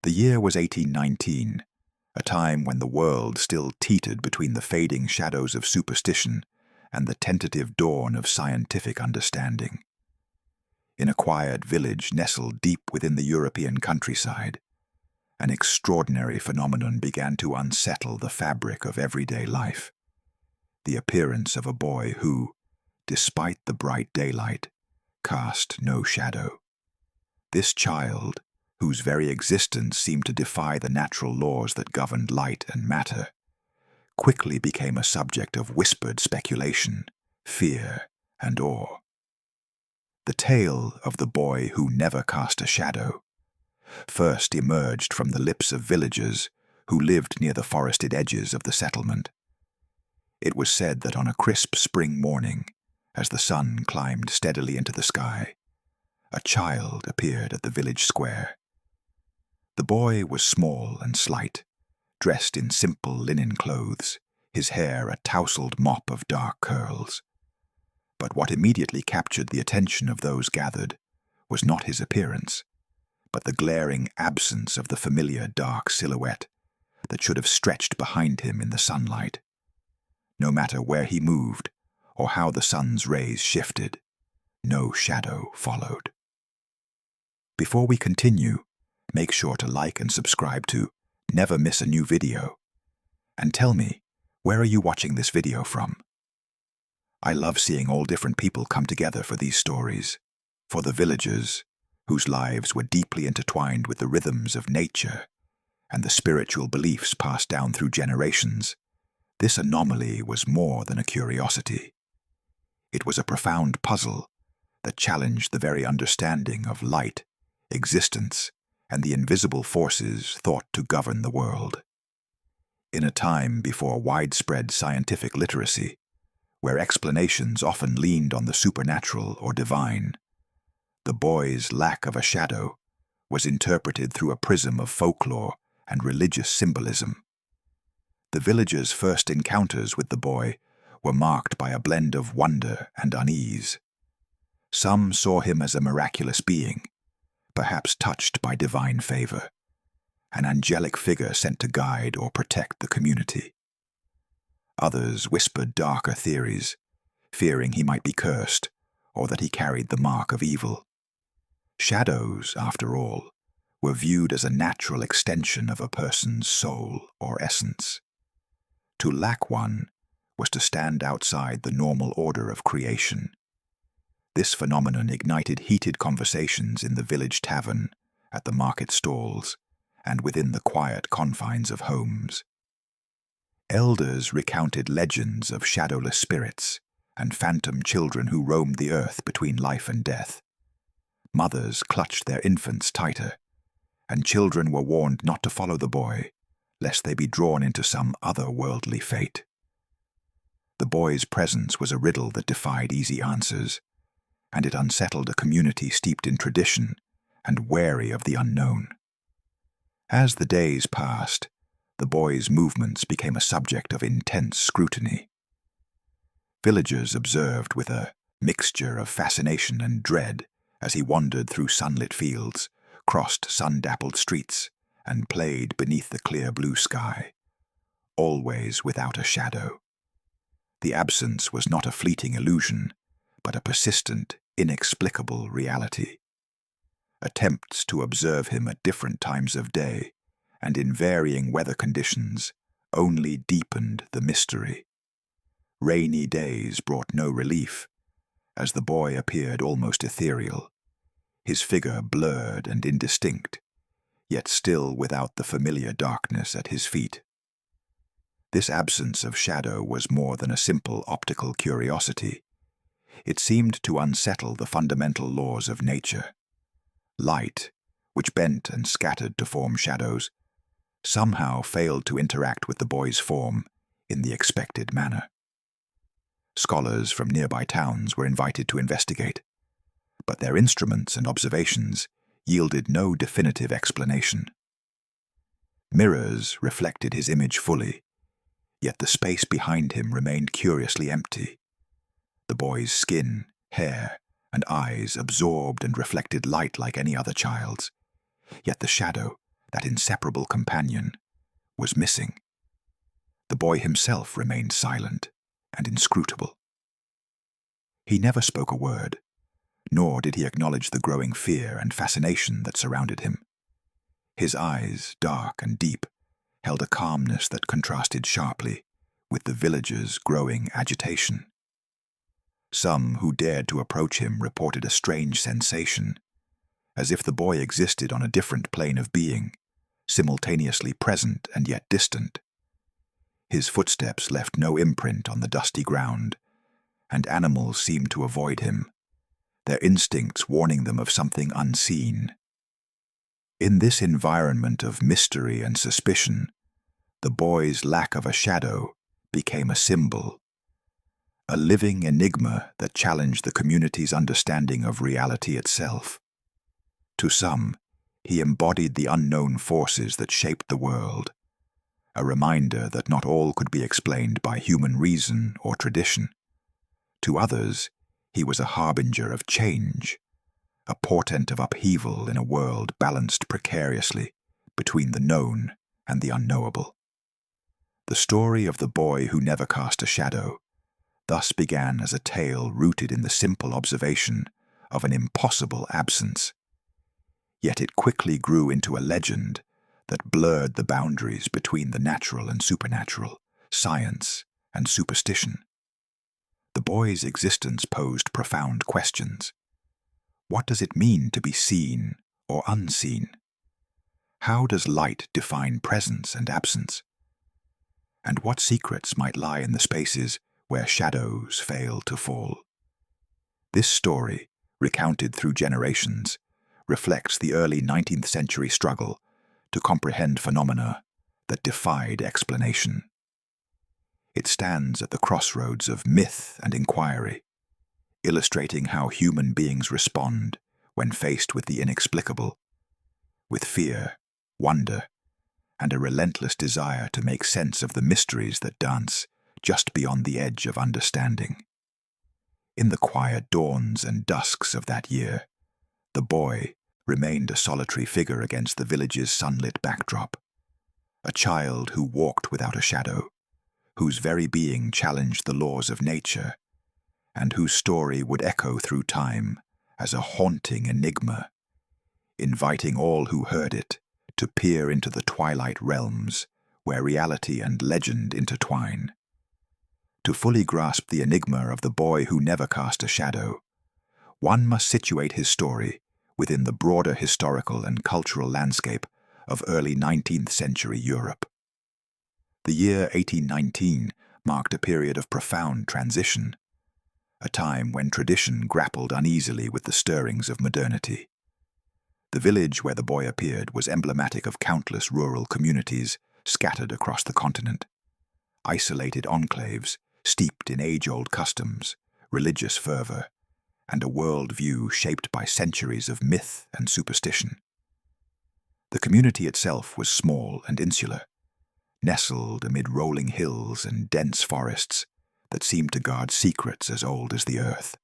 The year was 1819, a time when the world still teetered between the fading shadows of superstition and the tentative dawn of scientific understanding. In a quiet village nestled deep within the European countryside, an extraordinary phenomenon began to unsettle the fabric of everyday life. The appearance of a boy who, despite the bright daylight, cast no shadow. This child, whose very existence seemed to defy the natural laws that governed light and matter, quickly became a subject of whispered speculation, fear, and awe. The tale of the boy who never cast a shadow first emerged from the lips of villagers who lived near the forested edges of the settlement. It was said that on a crisp spring morning, as the sun climbed steadily into the sky, a child appeared at the village square. The boy was small and slight, dressed in simple linen clothes, his hair a tousled mop of dark curls. But what immediately captured the attention of those gathered was not his appearance, but the glaring absence of the familiar dark silhouette that should have stretched behind him in the sunlight. No matter where he moved or how the sun's rays shifted, no shadow followed. Before we continue, make sure to like and subscribe to never miss a new video. And tell me, where are you watching this video from? I love seeing all different people come together for these stories. For the villagers, whose lives were deeply intertwined with the rhythms of nature and the spiritual beliefs passed down through generations, this anomaly was more than a curiosity. It was a profound puzzle that challenged the very understanding of light, existence, and the invisible forces thought to govern the world. In a time before widespread scientific literacy, where explanations often leaned on the supernatural or divine, the boy's lack of a shadow was interpreted through a prism of folklore and religious symbolism. The villagers' first encounters with the boy were marked by a blend of wonder and unease. Some saw him as a miraculous being, perhaps touched by divine favor, an angelic figure sent to guide or protect the community. Others whispered darker theories, fearing he might be cursed or that he carried the mark of evil. Shadows, after all, were viewed as a natural extension of a person's soul or essence. To lack one was to stand outside the normal order of creation. This phenomenon ignited heated conversations in the village tavern, at the market stalls, and within the quiet confines of homes. Elders recounted legends of shadowless spirits and phantom children who roamed the earth between life and death. Mothers clutched their infants tighter, and children were warned not to follow the boy, lest they be drawn into some otherworldly fate. The boy's presence was a riddle that defied easy answers, and it unsettled a community steeped in tradition and wary of the unknown. As the days passed, the boy's movements became a subject of intense scrutiny. Villagers observed with a mixture of fascination and dread as he wandered through sunlit fields, crossed sun-dappled streets, and played beneath the clear blue sky, always without a shadow. The absence was not a fleeting illusion, but a persistent, inexplicable reality. Attempts to observe him at different times of day and in varying weather conditions only deepened the mystery. Rainy days brought no relief, as the boy appeared almost ethereal, his figure blurred and indistinct, yet still without the familiar darkness at his feet. This absence of shadow was more than a simple optical curiosity. It seemed to unsettle the fundamental laws of nature. Light, which bent and scattered to form shadows, somehow failed to interact with the boy's form in the expected manner. Scholars from nearby towns were invited to investigate, but their instruments and observations yielded no definitive explanation. Mirrors reflected his image fully, yet the space behind him remained curiously empty. The boy's skin, hair, and eyes absorbed and reflected light like any other child's, yet the shadow, that inseparable companion, was missing. The boy himself remained silent and inscrutable. He never spoke a word, nor did he acknowledge the growing fear and fascination that surrounded him. His eyes, dark and deep, held a calmness that contrasted sharply with the villagers' growing agitation. Some who dared to approach him reported a strange sensation, as if the boy existed on a different plane of being, simultaneously present and yet distant. His footsteps left no imprint on the dusty ground, and animals seemed to avoid him, their instincts warning them of something unseen. In this environment of mystery and suspicion, the boy's lack of a shadow became a symbol, a living enigma that challenged the community's understanding of reality itself. To some, he embodied the unknown forces that shaped the world, a reminder that not all could be explained by human reason or tradition. To others, he was a harbinger of change, a portent of upheaval in a world balanced precariously between the known and the unknowable. The story of the boy who never cast a shadow thus began as a tale rooted in the simple observation of an impossible absence. Yet it quickly grew into a legend that blurred the boundaries between the natural and supernatural, science and superstition. The boy's existence posed profound questions. What does it mean to be seen or unseen? How does light define presence and absence? And what secrets might lie in the spaces where shadows fail to fall? This story, recounted through generations, reflects the early 19th century struggle to comprehend phenomena that defied explanation. It stands at the crossroads of myth and inquiry, illustrating how human beings respond when faced with the inexplicable, with fear, wonder, and a relentless desire to make sense of the mysteries that dance just beyond the edge of understanding. In the quiet dawns and dusks of that year, the boy remained a solitary figure against the village's sunlit backdrop, a child who walked without a shadow, whose very being challenged the laws of nature, and whose story would echo through time as a haunting enigma, inviting all who heard it to peer into the twilight realms where reality and legend intertwine. To fully grasp the enigma of the boy who never cast a shadow, one must situate his story within the broader historical and cultural landscape of early 19th century Europe. The year 1819 marked a period of profound transition, a time when tradition grappled uneasily with the stirrings of modernity. The village where the boy appeared was emblematic of countless rural communities scattered across the continent, isolated enclaves steeped in age-old customs, religious fervor, and a world-view shaped by centuries of myth and superstition. The community itself was small and insular, nestled amid rolling hills and dense forests that seemed to guard secrets as old as the earth.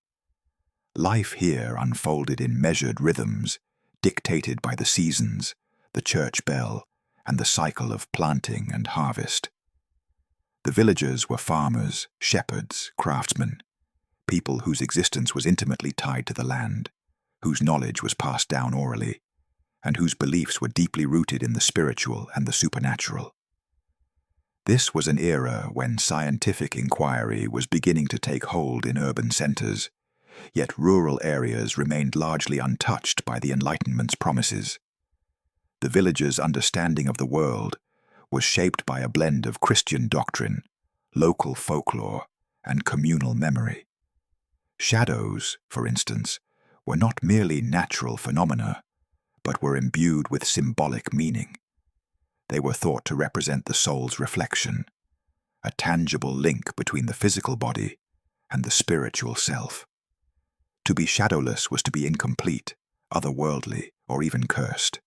Life here unfolded in measured rhythms, dictated by the seasons, the church bell, and the cycle of planting and harvest. The villagers were farmers, shepherds, craftsmen, people whose existence was intimately tied to the land, whose knowledge was passed down orally, and whose beliefs were deeply rooted in the spiritual and the supernatural. This was an era when scientific inquiry was beginning to take hold in urban centers, yet rural areas remained largely untouched by the Enlightenment's promises. The villagers' understanding of the world was shaped by a blend of Christian doctrine, local folklore, and communal memory. Shadows, for instance, were not merely natural phenomena, but were imbued with symbolic meaning. They were thought to represent the soul's reflection, a tangible link between the physical body and the spiritual self. To be shadowless was to be incomplete, otherworldly, or even cursed.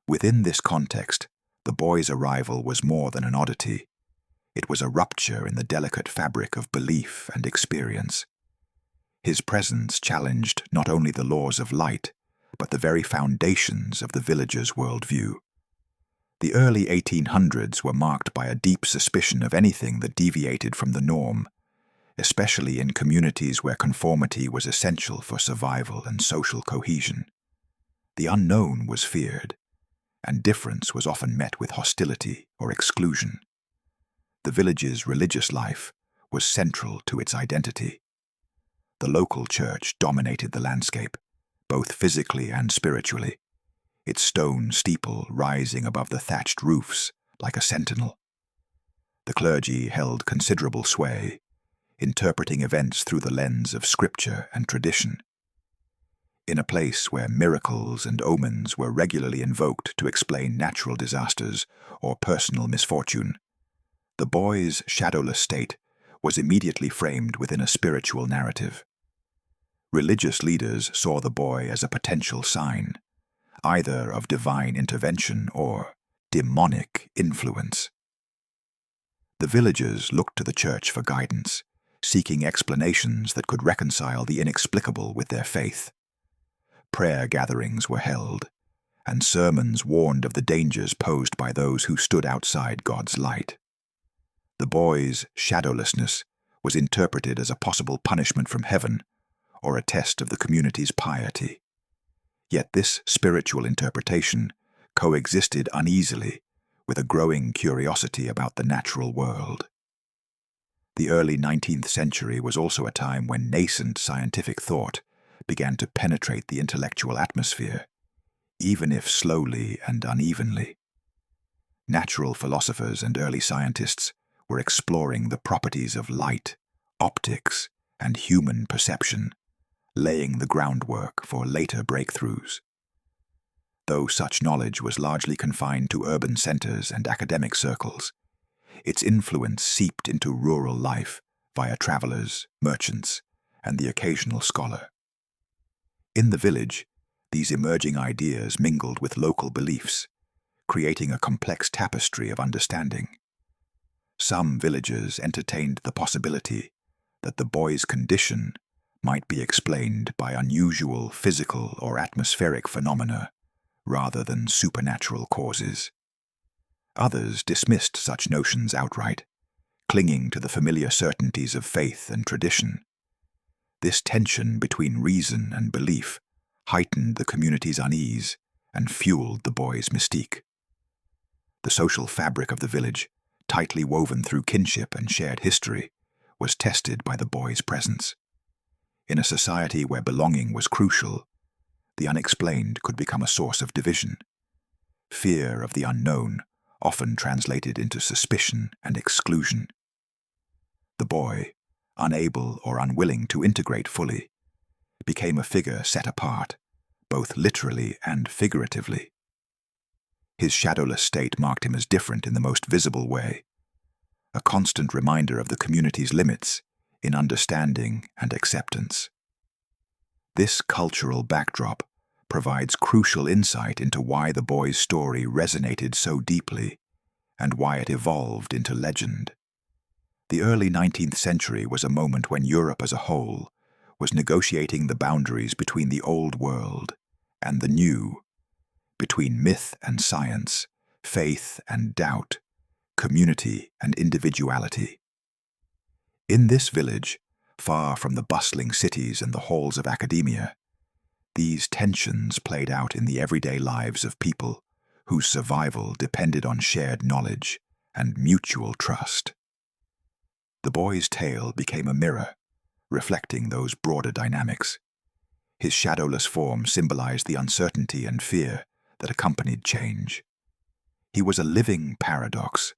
Within this context, the boy's arrival was more than an oddity. It was a rupture in the delicate fabric of belief and experience. His presence challenged not only the laws of light, but the very foundations of the villager's worldview. The early 1800s were marked by a deep suspicion of anything that deviated from the norm, especially in communities where conformity was essential for survival and social cohesion. The unknown was feared, and difference was often met with hostility or exclusion. The village's religious life was central to its identity. The local church dominated the landscape, both physically and spiritually, its stone steeple rising above the thatched roofs like a sentinel. The clergy held considerable sway, interpreting events through the lens of scripture and tradition. In a place where miracles and omens were regularly invoked to explain natural disasters or personal misfortune, the boy's shadowless state was immediately framed within a spiritual narrative. Religious leaders saw the boy as a potential sign, either of divine intervention or demonic influence. The villagers looked to the church for guidance, seeking explanations that could reconcile the inexplicable with their faith. Prayer gatherings were held, and sermons warned of the dangers posed by those who stood outside God's light. The boy's shadowlessness was interpreted as a possible punishment from heaven or a test of the community's piety. Yet this spiritual interpretation coexisted uneasily with a growing curiosity about the natural world. The early 19th century was also a time when nascent scientific thought began to penetrate the intellectual atmosphere, even if slowly and unevenly. Natural philosophers and early scientists were exploring the properties of light, optics, and human perception, laying the groundwork for later breakthroughs. Though such knowledge was largely confined to urban centers and academic circles, its influence seeped into rural life via travelers, merchants, and the occasional scholar. In the village, these emerging ideas mingled with local beliefs, creating a complex tapestry of understanding. Some villagers entertained the possibility that the boy's condition might be explained by unusual physical or atmospheric phenomena rather than supernatural causes. Others dismissed such notions outright, clinging to the familiar certainties of faith and tradition. This tension between reason and belief heightened the community's unease and fueled the boy's mystique. The social fabric of the village, tightly woven through kinship and shared history, was tested by the boy's presence. In a society where belonging was crucial, the unexplained could become a source of division. Fear of the unknown often translated into suspicion and exclusion. The boy, unable or unwilling to integrate fully, became a figure set apart, both literally and figuratively. His shadowless state marked him as different in the most visible way, a constant reminder of the community's limits in understanding and acceptance. This cultural backdrop provides crucial insight into why the boy's story resonated so deeply and why it evolved into legend. The early 19th century was a moment when Europe as a whole was negotiating the boundaries between the old world and the new, between myth and science, faith and doubt, community and individuality. In this village, far from the bustling cities and the halls of academia, these tensions played out in the everyday lives of people whose survival depended on shared knowledge and mutual trust. The boy's tale became a mirror, reflecting those broader dynamics. His shadowless form symbolized the uncertainty and fear that accompanied change. He was a living paradox,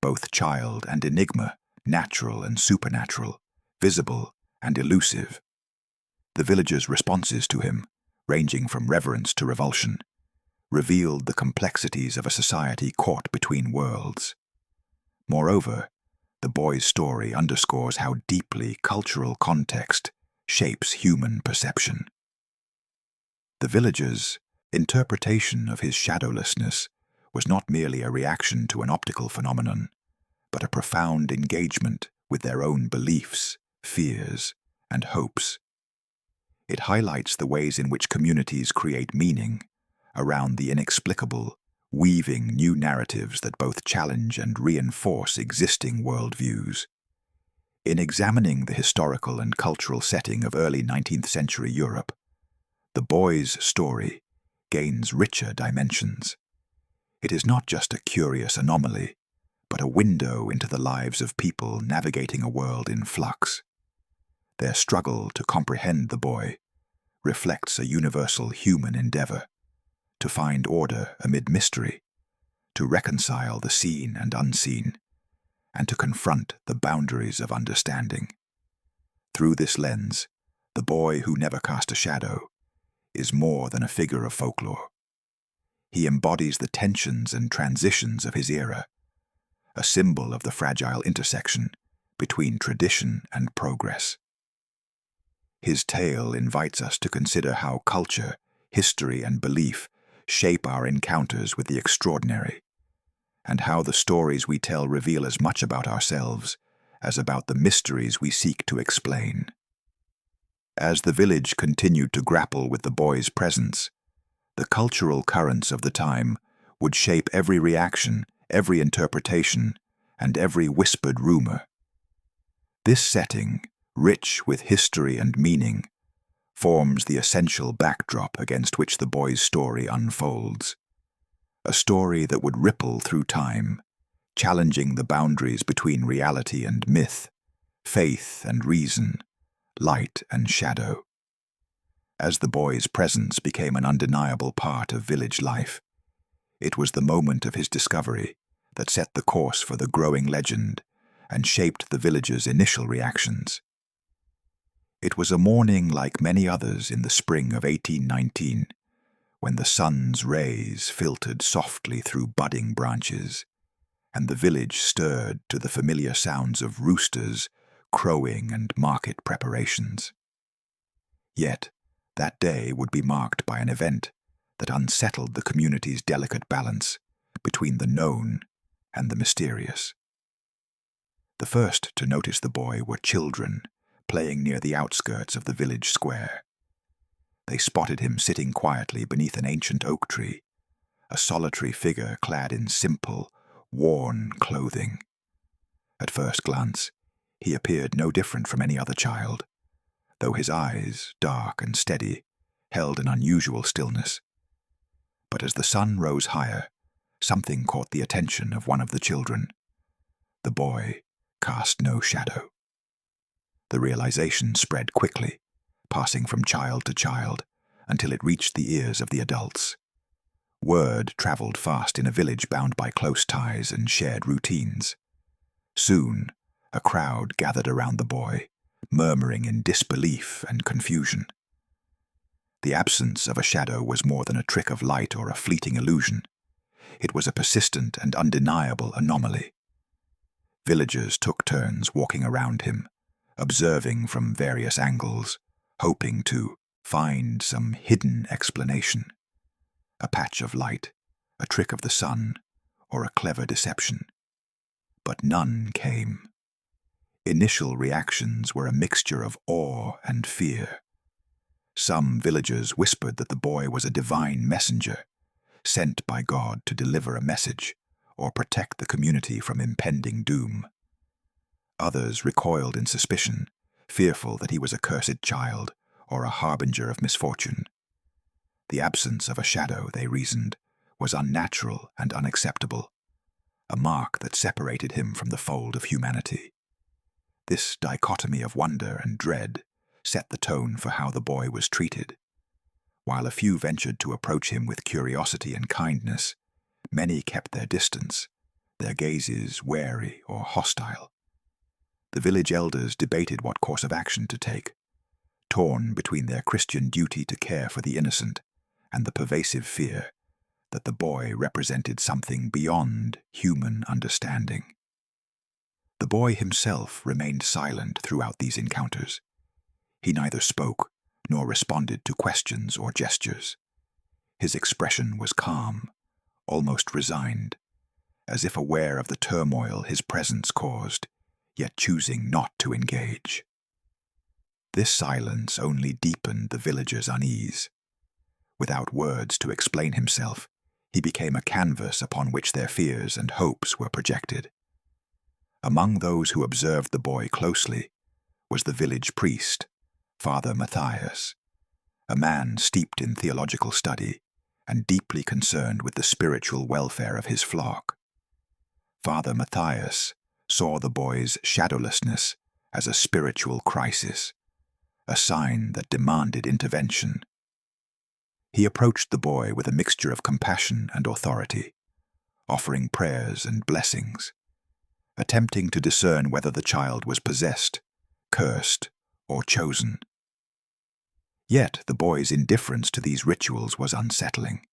both child and enigma, natural and supernatural, visible and elusive. The villagers' responses to him, ranging from reverence to revulsion, revealed the complexities of a society caught between worlds. Moreover, the boy's story underscores how deeply cultural context shapes human perception. The villagers' interpretation of his shadowlessness was not merely a reaction to an optical phenomenon, but a profound engagement with their own beliefs, fears, and hopes. It highlights the ways in which communities create meaning around the inexplicable weaving new narratives that both challenge and reinforce existing worldviews. In examining the historical and cultural setting of early 19th century Europe, the boy's story gains richer dimensions. It is not just a curious anomaly, but a window into the lives of people navigating a world in flux. Their struggle to comprehend the boy reflects a universal human endeavor to find order amid mystery, to reconcile the seen and unseen, and to confront the boundaries of understanding. Through this lens, the boy who never cast a shadow is more than a figure of folklore. He embodies the tensions and transitions of his era, a symbol of the fragile intersection between tradition and progress. His tale invites us to consider how culture, history, and belief shape our encounters with the extraordinary, and how the stories we tell reveal as much about ourselves as about the mysteries we seek to explain. As the village continued to grapple with the boy's presence, the cultural currents of the time would shape every reaction, every interpretation, and every whispered rumor. This setting, rich with history and meaning, forms the essential backdrop against which the boy's story unfolds. A story that would ripple through time, challenging the boundaries between reality and myth, faith and reason, light and shadow. As the boy's presence became an undeniable part of village life, it was the moment of his discovery that set the course for the growing legend and shaped the village's initial reactions. It was a morning like many others in the spring of 1819, when the sun's rays filtered softly through budding branches, and the village stirred to the familiar sounds of roosters, crowing, and market preparations. Yet, that day would be marked by an event that unsettled the community's delicate balance between the known and the mysterious. The first to notice the boy were children playing near the outskirts of the village square. They spotted him sitting quietly beneath an ancient oak tree, a solitary figure clad in simple, worn clothing. At first glance, he appeared no different from any other child, though his eyes, dark and steady, held an unusual stillness. But as the sun rose higher, something caught the attention of one of the children. The boy cast no shadow. The realization spread quickly, passing from child to child until it reached the ears of the adults. Word traveled fast in a village bound by close ties and shared routines. Soon, a crowd gathered around the boy, murmuring in disbelief and confusion. The absence of a shadow was more than a trick of light or a fleeting illusion. It was a persistent and undeniable anomaly. Villagers took turns walking around him, observing from various angles, hoping to find some hidden explanation. A patch of light, a trick of the sun, or a clever deception. But none came. Initial reactions were a mixture of awe and fear. Some villagers whispered that the boy was a divine messenger, sent by God to deliver a message or protect the community from impending doom. Others recoiled in suspicion, fearful that he was a cursed child or a harbinger of misfortune. The absence of a shadow, they reasoned, was unnatural and unacceptable, a mark that separated him from the fold of humanity. This dichotomy of wonder and dread set the tone for how the boy was treated. While a few ventured to approach him with curiosity and kindness, many kept their distance, their gazes wary or hostile. The village elders debated what course of action to take, torn between their Christian duty to care for the innocent and the pervasive fear that the boy represented something beyond human understanding. The boy himself remained silent throughout these encounters. He neither spoke nor responded to questions or gestures. His expression was calm, almost resigned, as if aware of the turmoil his presence caused, yet choosing not to engage. This silence only deepened the villager's unease. Without words to explain himself, He became a canvas upon which their fears and hopes were projected. Among those who observed the boy closely was the village priest, Father Matthias, a man steeped in theological study and deeply concerned with the spiritual welfare of his flock. Father Matthias saw the boy's shadowlessness as a spiritual crisis, a sign that demanded intervention. He approached the boy with a mixture of compassion and authority, offering prayers and blessings, attempting to discern whether the child was possessed, cursed, or chosen. Yet the boy's indifference to these rituals was unsettling.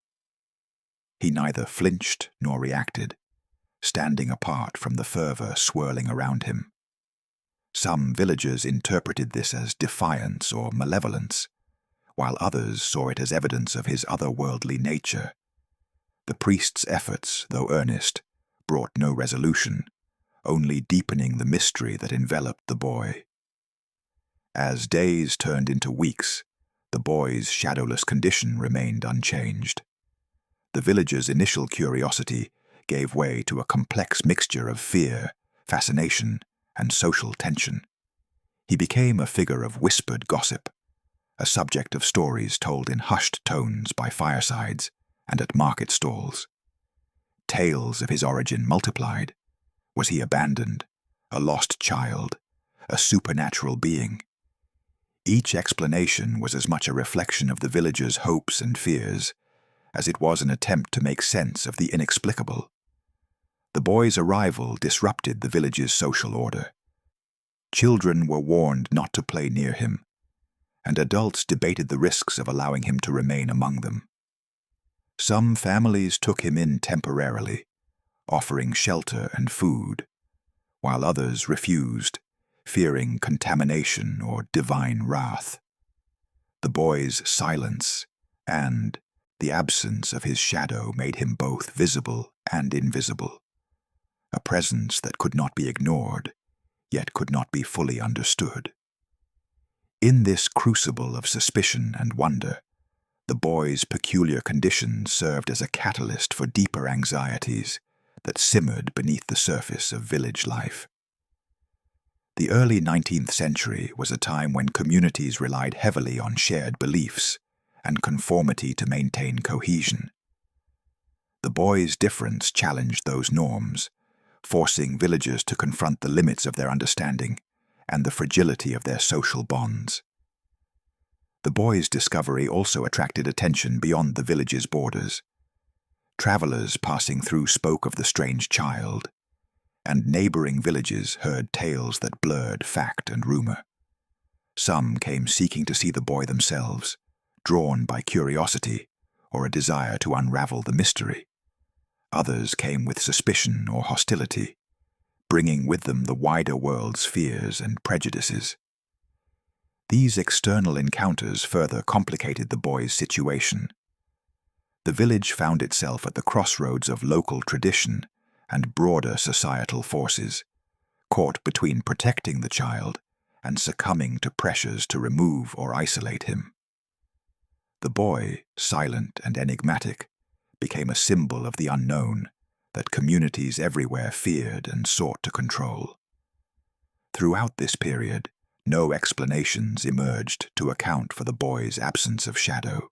He neither flinched nor reacted, standing apart from the fervor swirling around him. Some villagers interpreted this as defiance or malevolence, while others saw it as evidence of his otherworldly nature. The priest's efforts, though earnest, brought no resolution, only deepening the mystery that enveloped the boy. As days turned into weeks, the boy's shadowless condition remained unchanged. The villagers' initial curiosity gave way to a complex mixture of fear, fascination, and social tension. He became a figure of whispered gossip, a subject of stories told in hushed tones by firesides and at market stalls. Tales of his origin multiplied. Was he abandoned, a lost child, a supernatural being? Each explanation was as much a reflection of the villagers' hopes and fears as it was an attempt to make sense of the inexplicable. The boy's arrival disrupted the village's social order. Children were warned not to play near him, and adults debated the risks of allowing him to remain among them. Some families took him in temporarily, offering shelter and food, while others refused, fearing contamination or divine wrath. The boy's silence and the absence of his shadow made him both visible and invisible, a presence that could not be ignored, yet could not be fully understood. In this crucible of suspicion and wonder, the boy's peculiar condition served as a catalyst for deeper anxieties that simmered beneath the surface of village life. The early 19th century was a time when communities relied heavily on shared beliefs and conformity to maintain cohesion. The boy's difference challenged those norms, forcing villagers to confront the limits of their understanding and the fragility of their social bonds. The boy's discovery also attracted attention beyond the village's borders. Travelers passing through spoke of the strange child, and neighboring villages heard tales that blurred fact and rumor. Some came seeking to see the boy themselves, drawn by curiosity or a desire to unravel the mystery. Others came with suspicion or hostility, bringing with them the wider world's fears and prejudices. These external encounters further complicated the boy's situation. The village found itself at the crossroads of local tradition and broader societal forces, caught between protecting the child and succumbing to pressures to remove or isolate him. The boy, silent and enigmatic, became a symbol of the unknown that communities everywhere feared and sought to control. Throughout this period, no explanations emerged to account for the boy's absence of shadow.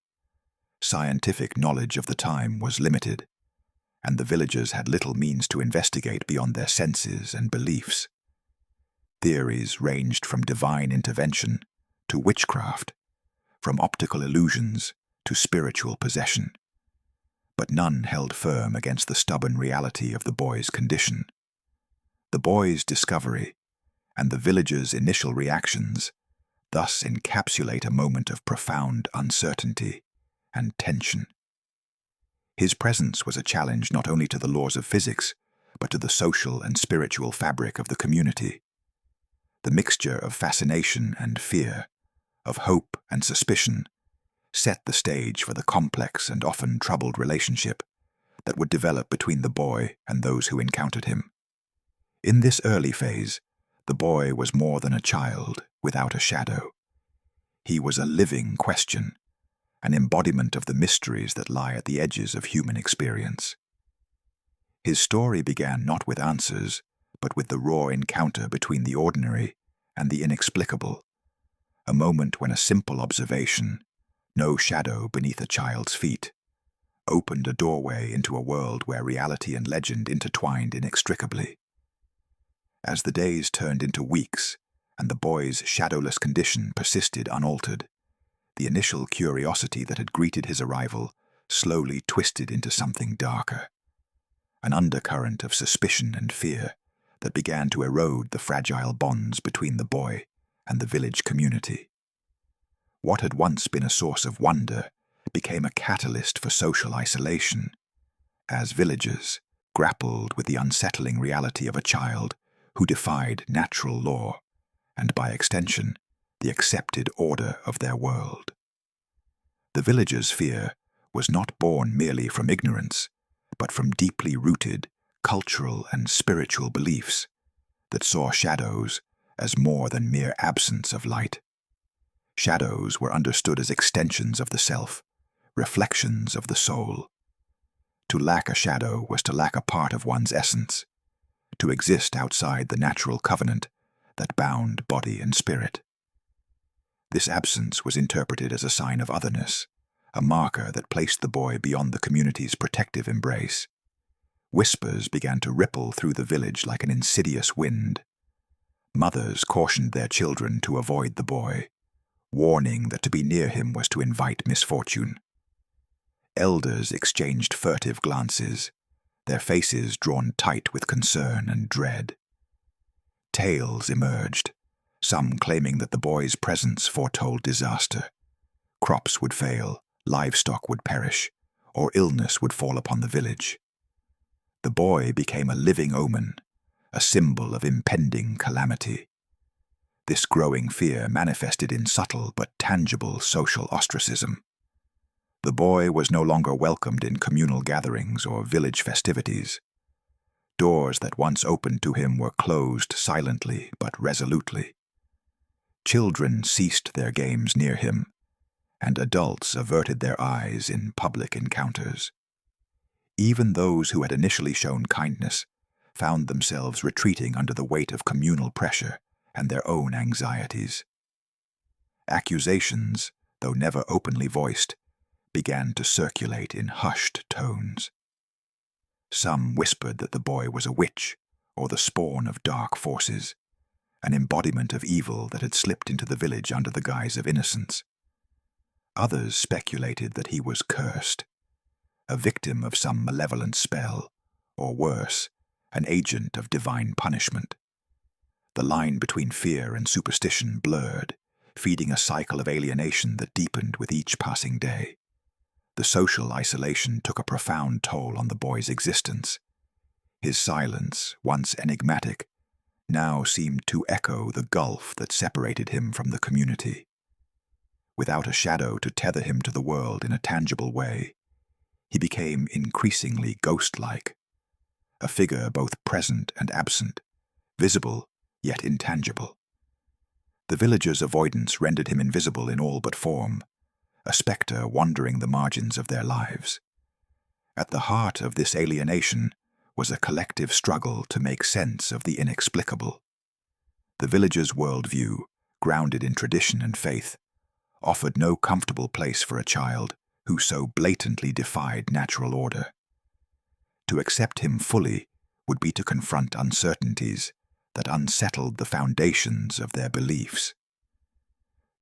Scientific knowledge of the time was limited, and the villagers had little means to investigate beyond their senses and beliefs. Theories ranged from divine intervention to witchcraft, from optical illusions to spiritual possession, but none held firm against the stubborn reality of the boy's condition. The boy's discovery and the villagers' initial reactions thus encapsulate a moment of profound uncertainty and tension. His presence was a challenge not only to the laws of physics, but to the social and spiritual fabric of the community. The mixture of fascination and fear, of hope and suspicion, set the stage for the complex and often troubled relationship that would develop between the boy and those who encountered him. In this early phase, the boy was more than a child without a shadow. He was a living question, an embodiment of the mysteries that lie at the edges of human experience. His story began not with answers, but with the raw encounter between the ordinary and the inexplicable, a moment when a simple observation, no shadow beneath a child's feet, opened a doorway into a world where reality and legend intertwined inextricably. As the days turned into weeks and the boy's shadowless condition persisted unaltered, the initial curiosity that had greeted his arrival slowly twisted into something darker, an undercurrent of suspicion and fear that began to erode the fragile bonds between the boy and the village community. What had once been a source of wonder became a catalyst for social isolation, as villagers grappled with the unsettling reality of a child who defied natural law and, by extension, the accepted order of their world. The villagers' fear was not born merely from ignorance, but from deeply rooted cultural and spiritual beliefs that saw shadows as more than mere absence of light. Shadows were understood as extensions of the self, reflections of the soul. To lack a shadow was to lack a part of one's essence, to exist outside the natural covenant that bound body and spirit. This absence was interpreted as a sign of otherness, a marker that placed the boy beyond the community's protective embrace. Whispers began to ripple through the village like an insidious wind. Mothers cautioned their children to avoid the boy, warning that to be near him was to invite misfortune. Elders exchanged furtive glances, their faces drawn tight with concern and dread. Tales emerged, some claiming that the boy's presence foretold disaster. Crops would fail, livestock would perish, or illness would fall upon the village. The boy became a living omen, a symbol of impending calamity. This growing fear manifested in subtle but tangible social ostracism. The boy was no longer welcomed in communal gatherings or village festivities. Doors that once opened to him were closed silently but resolutely. Children ceased their games near him, and adults averted their eyes in public encounters. Even those who had initially shown kindness found themselves retreating under the weight of communal pressure and their own anxieties. Accusations, though never openly voiced, began to circulate in hushed tones. Some whispered that the boy was a witch or the spawn of dark forces, an embodiment of evil that had slipped into the village under the guise of innocence. Others speculated that he was cursed, a victim of some malevolent spell, or worse, an agent of divine punishment. The line between fear and superstition blurred, feeding a cycle of alienation that deepened with each passing day. The social isolation took a profound toll on the boy's existence. His silence, once enigmatic, now seemed to echo the gulf that separated him from the community. Without a shadow to tether him to the world in a tangible way, he became increasingly ghost-like, a figure both present and absent, visible yet intangible. The villagers' avoidance rendered him invisible in all but form, a spectre wandering the margins of their lives. At the heart of this alienation was a collective struggle to make sense of the inexplicable. The villagers' worldview, grounded in tradition and faith, offered no comfortable place for a child who so blatantly defied natural order. To accept him fully would be to confront uncertainties that unsettled the foundations of their beliefs.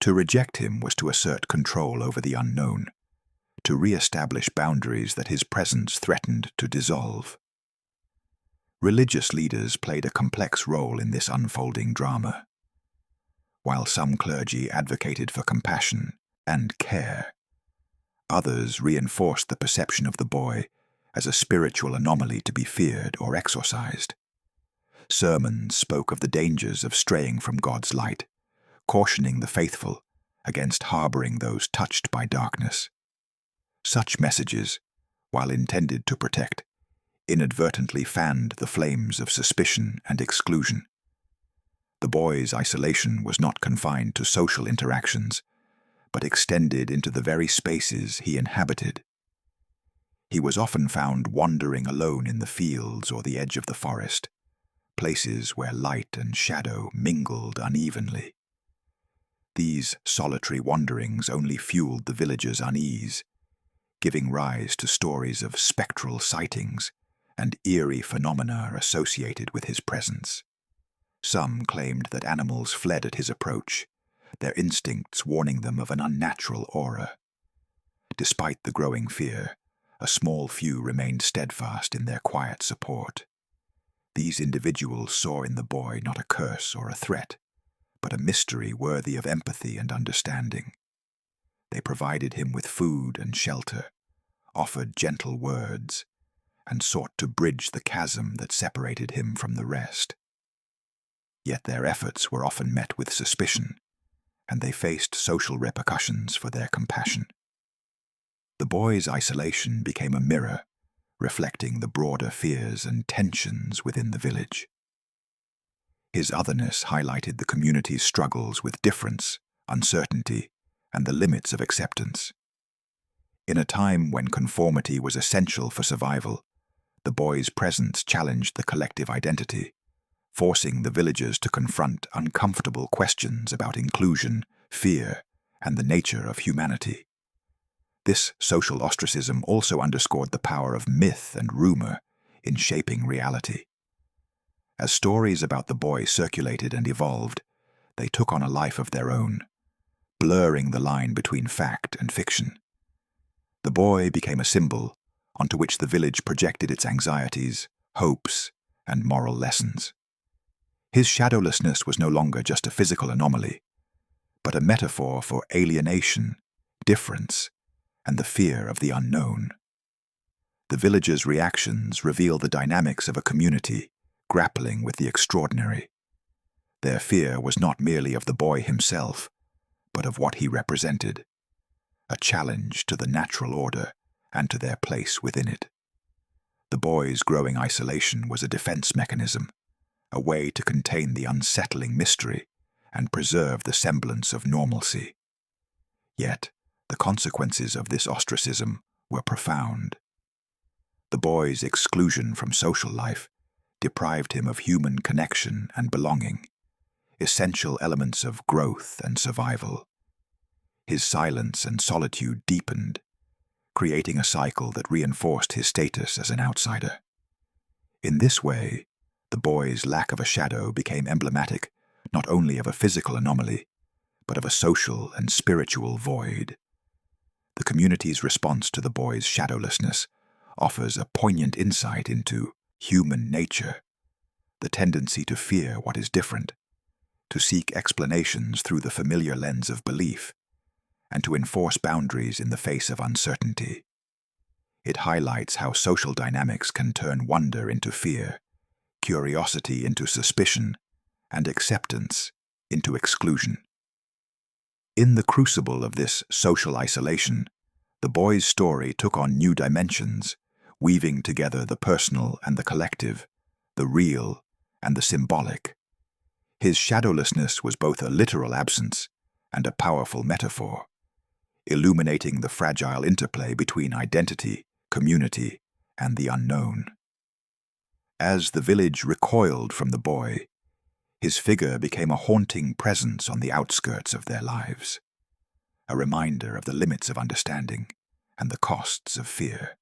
To reject him was to assert control over the unknown, to re-establish boundaries that his presence threatened to dissolve. Religious leaders played a complex role in this unfolding drama. While some clergy advocated for compassion and care, others reinforced the perception of the boy as a spiritual anomaly to be feared or exorcised. Sermons spoke of the dangers of straying from God's light, cautioning the faithful against harboring those touched by darkness. Such messages, while intended to protect, inadvertently fanned the flames of suspicion and exclusion. The boy's isolation was not confined to social interactions, but extended into the very spaces he inhabited. He was often found wandering alone in the fields or the edge of the forest, places where light and shadow mingled unevenly. These solitary wanderings only fueled the villagers' unease, giving rise to stories of spectral sightings and eerie phenomena associated with his presence. Some claimed that animals fled at his approach, their instincts warning them of an unnatural aura. Despite the growing fear, a small few remained steadfast in their quiet support. These individuals saw in the boy not a curse or a threat, but a mystery worthy of empathy and understanding. They provided him with food and shelter, offered gentle words, and sought to bridge the chasm that separated him from the rest. Yet their efforts were often met with suspicion, and they faced social repercussions for their compassion. The boy's isolation became a mirror, reflecting the broader fears and tensions within the village. His otherness highlighted the community's struggles with difference, uncertainty, and the limits of acceptance. In a time when conformity was essential for survival, the boy's presence challenged the collective identity, forcing the villagers to confront uncomfortable questions about inclusion, fear, and the nature of humanity. This social ostracism also underscored the power of myth and rumor in shaping reality. As stories about the boy circulated and evolved, they took on a life of their own, blurring the line between fact and fiction. The boy became a symbol onto which the village projected its anxieties, hopes, and moral lessons. His shadowlessness was no longer just a physical anomaly, but a metaphor for alienation, difference, and the fear of the unknown. The villagers' reactions reveal the dynamics of a community grappling with the extraordinary. Their fear was not merely of the boy himself, but of what he represented, a challenge to the natural order and to their place within it. The boy's growing isolation was a defense mechanism, a way to contain the unsettling mystery and preserve the semblance of normalcy. Yet, the consequences of this ostracism were profound. The boy's exclusion from social life deprived him of human connection and belonging, essential elements of growth and survival. His silence and solitude deepened, creating a cycle that reinforced his status as an outsider. In this way, the boy's lack of a shadow became emblematic not only of a physical anomaly, but of a social and spiritual void. The community's response to the boy's shadowlessness offers a poignant insight into human nature, the tendency to fear what is different, to seek explanations through the familiar lens of belief, and to enforce boundaries in the face of uncertainty. It highlights how social dynamics can turn wonder into fear, curiosity into suspicion, and acceptance into exclusion. In the crucible of this social isolation, the boy's story took on new dimensions, weaving together the personal and the collective, the real and the symbolic. His shadowlessness was both a literal absence and a powerful metaphor, illuminating the fragile interplay between identity, community, and the unknown. As the village recoiled from the boy, his figure became a haunting presence on the outskirts of their lives, a reminder of the limits of understanding and the costs of fear.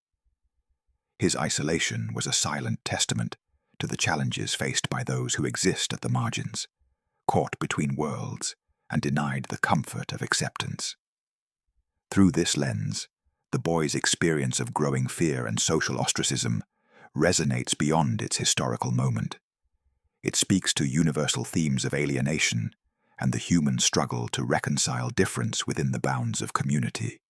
His isolation was a silent testament to the challenges faced by those who exist at the margins, caught between worlds and denied the comfort of acceptance. Through this lens, the boy's experience of growing fear and social ostracism resonates beyond its historical moment. It speaks to universal themes of alienation and the human struggle to reconcile difference within the bounds of community.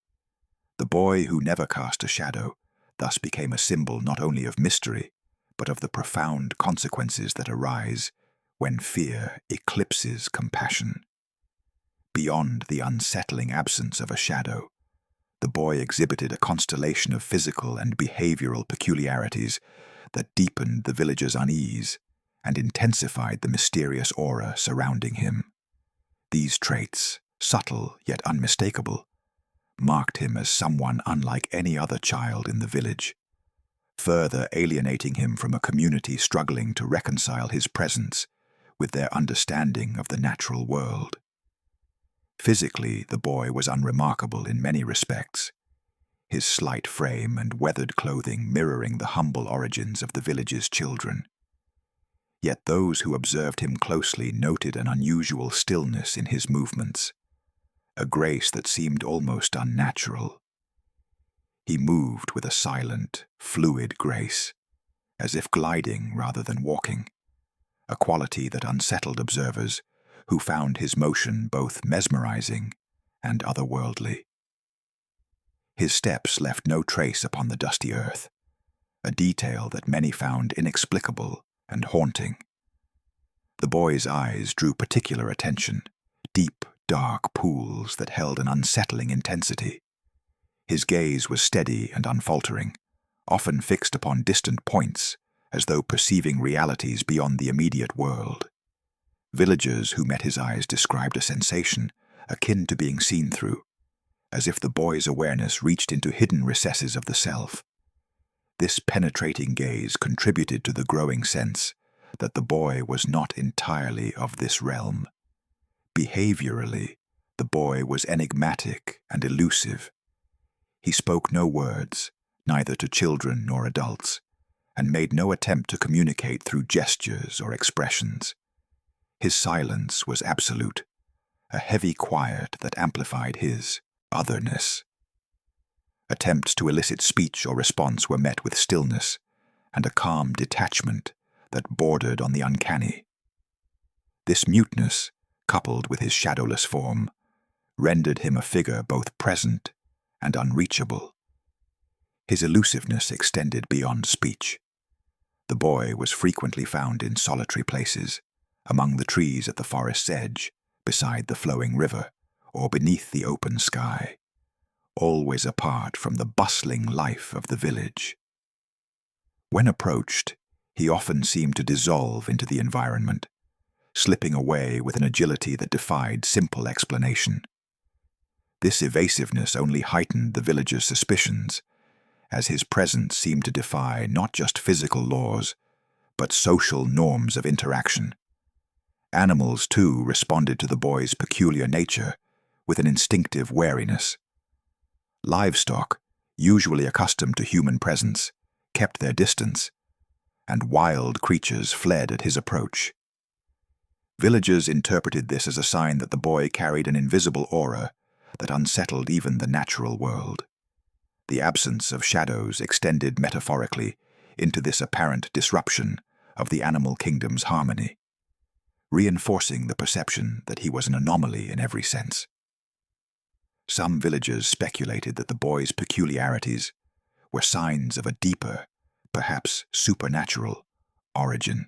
The boy who never cast a shadow thus became a symbol not only of mystery, but of the profound consequences that arise when fear eclipses compassion. Beyond the unsettling absence of a shadow, the boy exhibited a constellation of physical and behavioral peculiarities that deepened the village's unease and intensified the mysterious aura surrounding him. These traits, subtle yet unmistakable, marked him as someone unlike any other child in the village, further alienating him from a community struggling to reconcile his presence with their understanding of the natural world. Physically, the boy was unremarkable in many respects, his slight frame and weathered clothing mirroring the humble origins of the village's children. Yet those who observed him closely noted an unusual stillness in his movements, a grace that seemed almost unnatural. He moved with a silent, fluid grace, as if gliding rather than walking, a quality that unsettled observers who found his motion both mesmerizing and otherworldly. His steps left no trace upon the dusty earth, a detail that many found inexplicable and haunting. The boy's eyes drew particular attention, deep, dark pools that held an unsettling intensity. His gaze was steady and unfaltering, often fixed upon distant points, as though perceiving realities beyond the immediate world. Villagers who met his eyes described a sensation akin to being seen through, as if the boy's awareness reached into hidden recesses of the self. This penetrating gaze contributed to the growing sense that the boy was not entirely of this realm. Behaviorally, the boy was enigmatic and elusive. He spoke no words, neither to children nor adults, and made no attempt to communicate through gestures or expressions. His silence was absolute, a heavy quiet that amplified his otherness. Attempts to elicit speech or response were met with stillness and a calm detachment that bordered on the uncanny. This muteness, coupled with his shadowless form, rendered him a figure both present and unreachable. His elusiveness extended beyond speech. The boy was frequently found in solitary places, among the trees at the forest's edge, beside the flowing river, or beneath the open sky, always apart from the bustling life of the village. When approached, he often seemed to dissolve into the environment, slipping away with an agility that defied simple explanation. This evasiveness only heightened the villagers' suspicions, as his presence seemed to defy not just physical laws, but social norms of interaction. Animals, too, responded to the boy's peculiar nature with an instinctive wariness. Livestock, usually accustomed to human presence, kept their distance, and wild creatures fled at his approach. Villagers interpreted this as a sign that the boy carried an invisible aura that unsettled even the natural world. The absence of shadows extended metaphorically into this apparent disruption of the animal kingdom's harmony, reinforcing the perception that he was an anomaly in every sense. Some villagers speculated that the boy's peculiarities were signs of a deeper, perhaps supernatural, origin.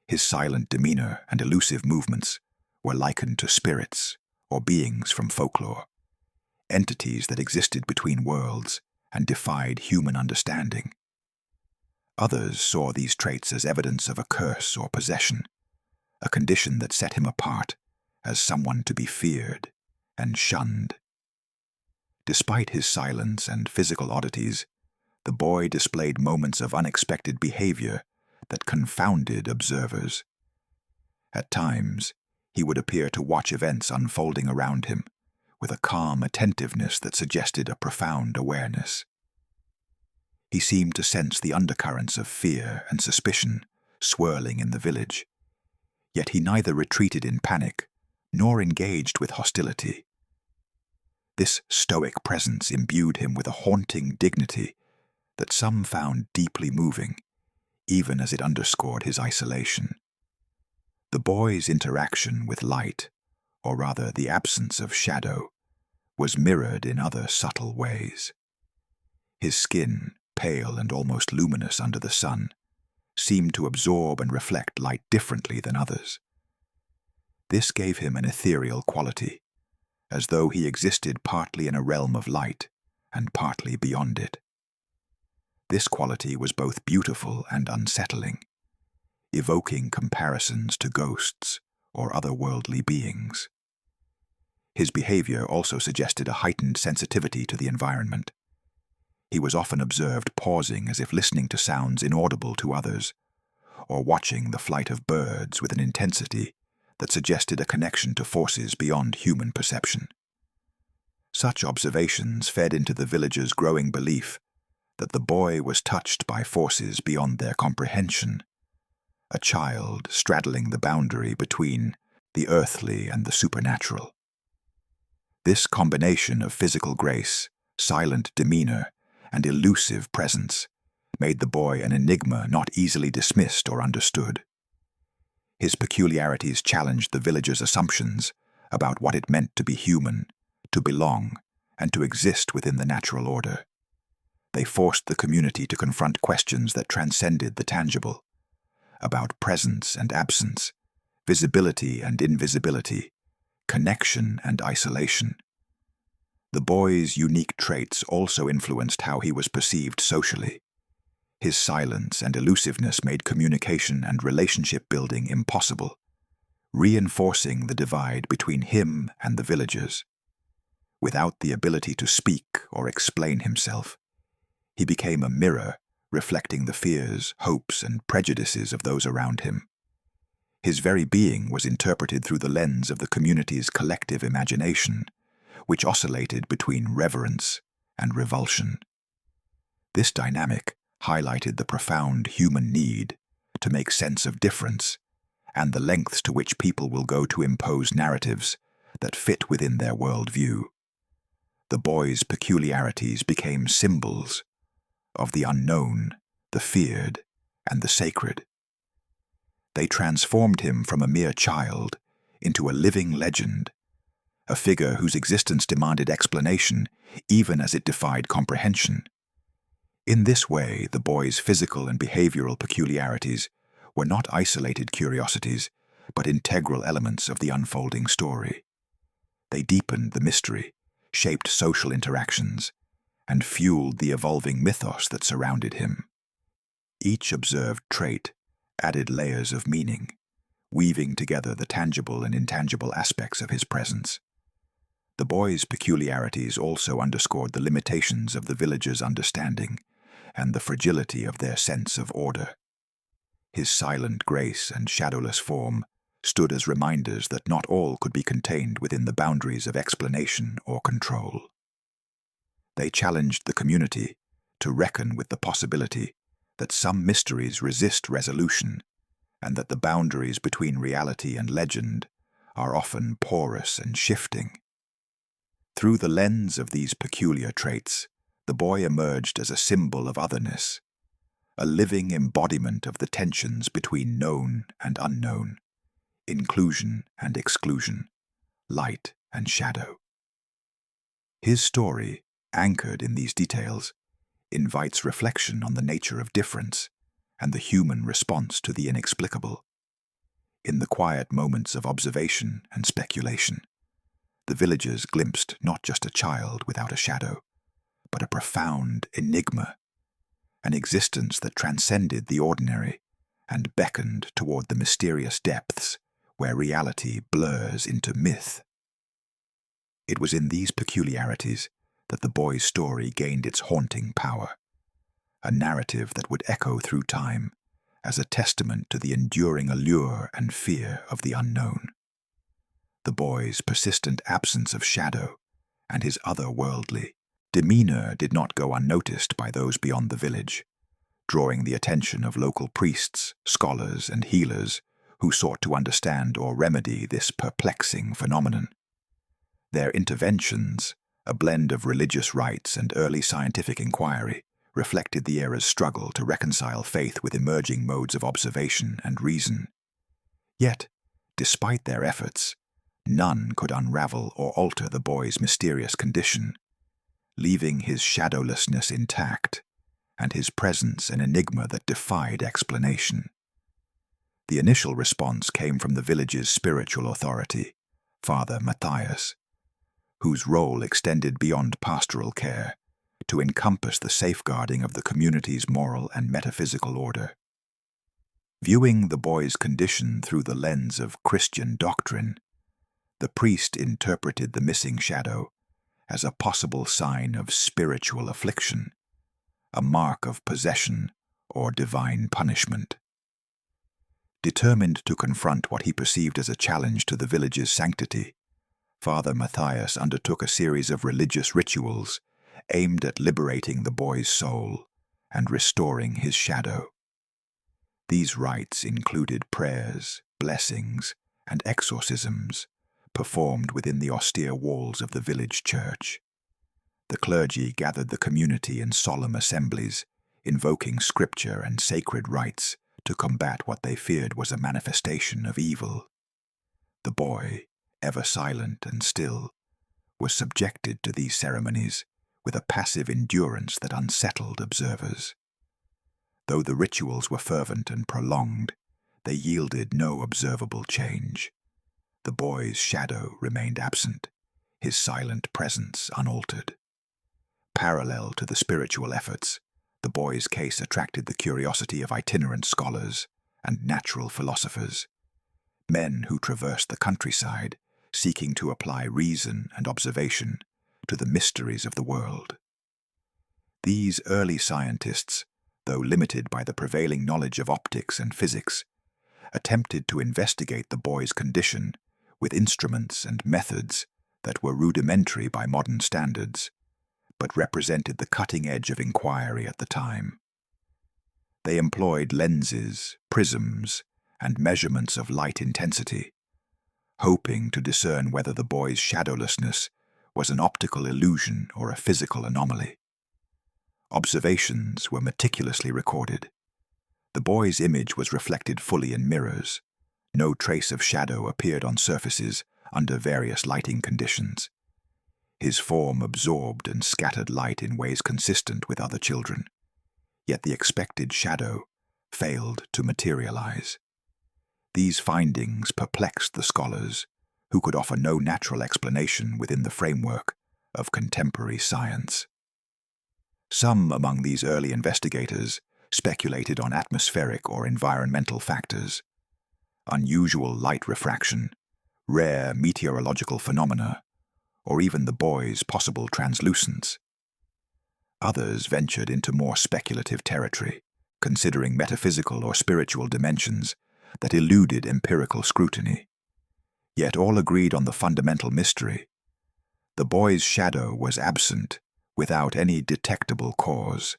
His silent demeanor and elusive movements were likened to spirits or beings from folklore, entities that existed between worlds and defied human understanding. Others saw these traits as evidence of a curse or possession, a condition that set him apart as someone to be feared and shunned. Despite his silence and physical oddities, the boy displayed moments of unexpected behavior that confounded observers. At times, he would appear to watch events unfolding around him with a calm attentiveness that suggested a profound awareness. He seemed to sense the undercurrents of fear and suspicion swirling in the village, yet he neither retreated in panic nor engaged with hostility. This stoic presence imbued him with a haunting dignity that some found deeply moving, even as it underscored his isolation. The boy's interaction with light, or rather the absence of shadow, was mirrored in other subtle ways. His skin, pale and almost luminous under the sun, seemed to absorb and reflect light differently than others. This gave him an ethereal quality, as though he existed partly in a realm of light and partly beyond it. This quality was both beautiful and unsettling, evoking comparisons to ghosts or otherworldly beings. His behavior also suggested a heightened sensitivity to the environment. He was often observed pausing as if listening to sounds inaudible to others, or watching the flight of birds with an intensity that suggested a connection to forces beyond human perception. Such observations fed into the villagers' growing belief that the boy was touched by forces beyond their comprehension, a child straddling the boundary between the earthly and the supernatural. This combination of physical grace, silent demeanor, and elusive presence made the boy an enigma not easily dismissed or understood. His peculiarities challenged the villagers' assumptions about what it meant to be human, to belong, and to exist within the natural order. They forced the community to confront questions that transcended the tangible, about presence and absence, visibility and invisibility, connection and isolation. The boy's unique traits also influenced how he was perceived socially. His silence and elusiveness made communication and relationship building impossible, reinforcing the divide between him and the villagers. Without the ability to speak or explain himself, he became a mirror reflecting the fears, hopes, and prejudices of those around him. His very being was interpreted through the lens of the community's collective imagination, which oscillated between reverence and revulsion. This dynamic highlighted the profound human need to make sense of difference and the lengths to which people will go to impose narratives that fit within their worldview. The boy's peculiarities became symbols of the unknown, the feared, and the sacred. They transformed him from a mere child into a living legend, a figure whose existence demanded explanation even as it defied comprehension. In this way, the boy's physical and behavioral peculiarities were not isolated curiosities, but integral elements of the unfolding story. They deepened the mystery, shaped social interactions, and fueled the evolving mythos that surrounded him. Each observed trait added layers of meaning, weaving together the tangible and intangible aspects of his presence. The boy's peculiarities also underscored the limitations of the villagers' understanding and the fragility of their sense of order. His silent grace and shadowless form stood as reminders that not all could be contained within the boundaries of explanation or control. They challenged the community to reckon with the possibility that some mysteries resist resolution and that the boundaries between reality and legend are often porous and shifting. Through the lens of these peculiar traits, the boy emerged as a symbol of otherness, a living embodiment of the tensions between known and unknown, inclusion and exclusion, light and shadow. His story, anchored in these details, invites reflection on the nature of difference and the human response to the inexplicable. In the quiet moments of observation and speculation, the villagers glimpsed not just a child without a shadow, but a profound enigma, an existence that transcended the ordinary and beckoned toward the mysterious depths where reality blurs into myth. It was in these peculiarities that the boy's story gained its haunting power, a narrative that would echo through time as a testament to the enduring allure and fear of the unknown. The boy's persistent absence of shadow and his otherworldly demeanor did not go unnoticed by those beyond the village, drawing the attention of local priests, scholars, and healers who sought to understand or remedy this perplexing phenomenon. Their interventions, a blend of religious rites and early scientific inquiry, reflected the era's struggle to reconcile faith with emerging modes of observation and reason. Yet, despite their efforts, none could unravel or alter the boy's mysterious condition, leaving his shadowlessness intact and his presence an enigma that defied explanation. The initial response came from the village's spiritual authority, Father Matthias, whose role extended beyond pastoral care to encompass the safeguarding of the community's moral and metaphysical order. Viewing the boy's condition through the lens of Christian doctrine, The priest interpreted the missing shadow as a possible sign of spiritual affliction, a mark of possession or divine punishment. Determined to confront what he perceived as a challenge to the village's sanctity, Father Matthias undertook a series of religious rituals aimed at liberating the boy's soul and restoring his shadow. These rites included prayers, blessings, and exorcisms performed within the austere walls of the village church. The clergy gathered the community in solemn assemblies, invoking scripture and sacred rites to combat what they feared was a manifestation of evil. The boy, ever silent and still, was subjected to these ceremonies with a passive endurance that unsettled observers. Though the rituals were fervent and prolonged, they yielded no observable change. The boy's shadow remained absent, his silent presence unaltered. Parallel to the spiritual efforts, the boy's case attracted the curiosity of itinerant scholars and natural philosophers, men who traversed the countryside seeking to apply reason and observation to the mysteries of the world. These early scientists, though limited by the prevailing knowledge of optics and physics, attempted to investigate the boy's condition with instruments and methods that were rudimentary by modern standards, but represented the cutting edge of inquiry at the time. They employed lenses, prisms, and measurements of light intensity, hoping to discern whether the boy's shadowlessness was an optical illusion or a physical anomaly. Observations were meticulously recorded. The boy's image was reflected fully in mirrors. No trace of shadow appeared on surfaces under various lighting conditions. His form absorbed and scattered light in ways consistent with other children, yet the expected shadow failed to materialize. These findings perplexed the scholars, who could offer no natural explanation within the framework of contemporary science. Some among these early investigators speculated on atmospheric or environmental factors, unusual light refraction, rare meteorological phenomena, or even the boy's possible translucence. Others ventured into more speculative territory, considering metaphysical or spiritual dimensions that eluded empirical scrutiny. Yet all agreed on the fundamental mystery. The boy's shadow was absent without any detectable cause.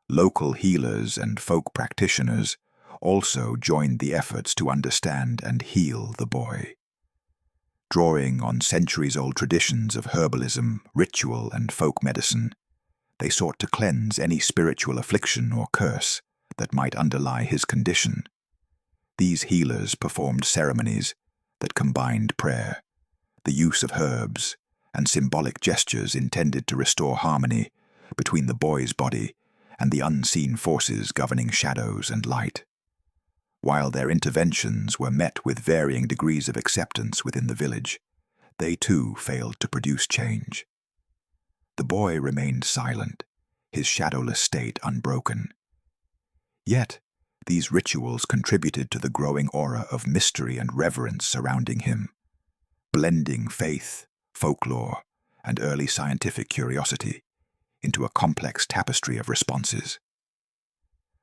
Local healers and folk practitioners also joined the efforts to understand and heal the boy. Drawing on centuries-old traditions of herbalism, ritual, and folk medicine, they sought to cleanse any spiritual affliction or curse that might underlie his condition. These healers performed ceremonies that combined prayer, the use of herbs, and symbolic gestures intended to restore harmony between the boy's body and the unseen forces governing shadows and light. While their interventions were met with varying degrees of acceptance within the village, they too failed to produce change. The boy remained silent, his shadowless state unbroken. Yet, these rituals contributed to the growing aura of mystery and reverence surrounding him, blending faith, folklore, and early scientific curiosity into a complex tapestry of responses.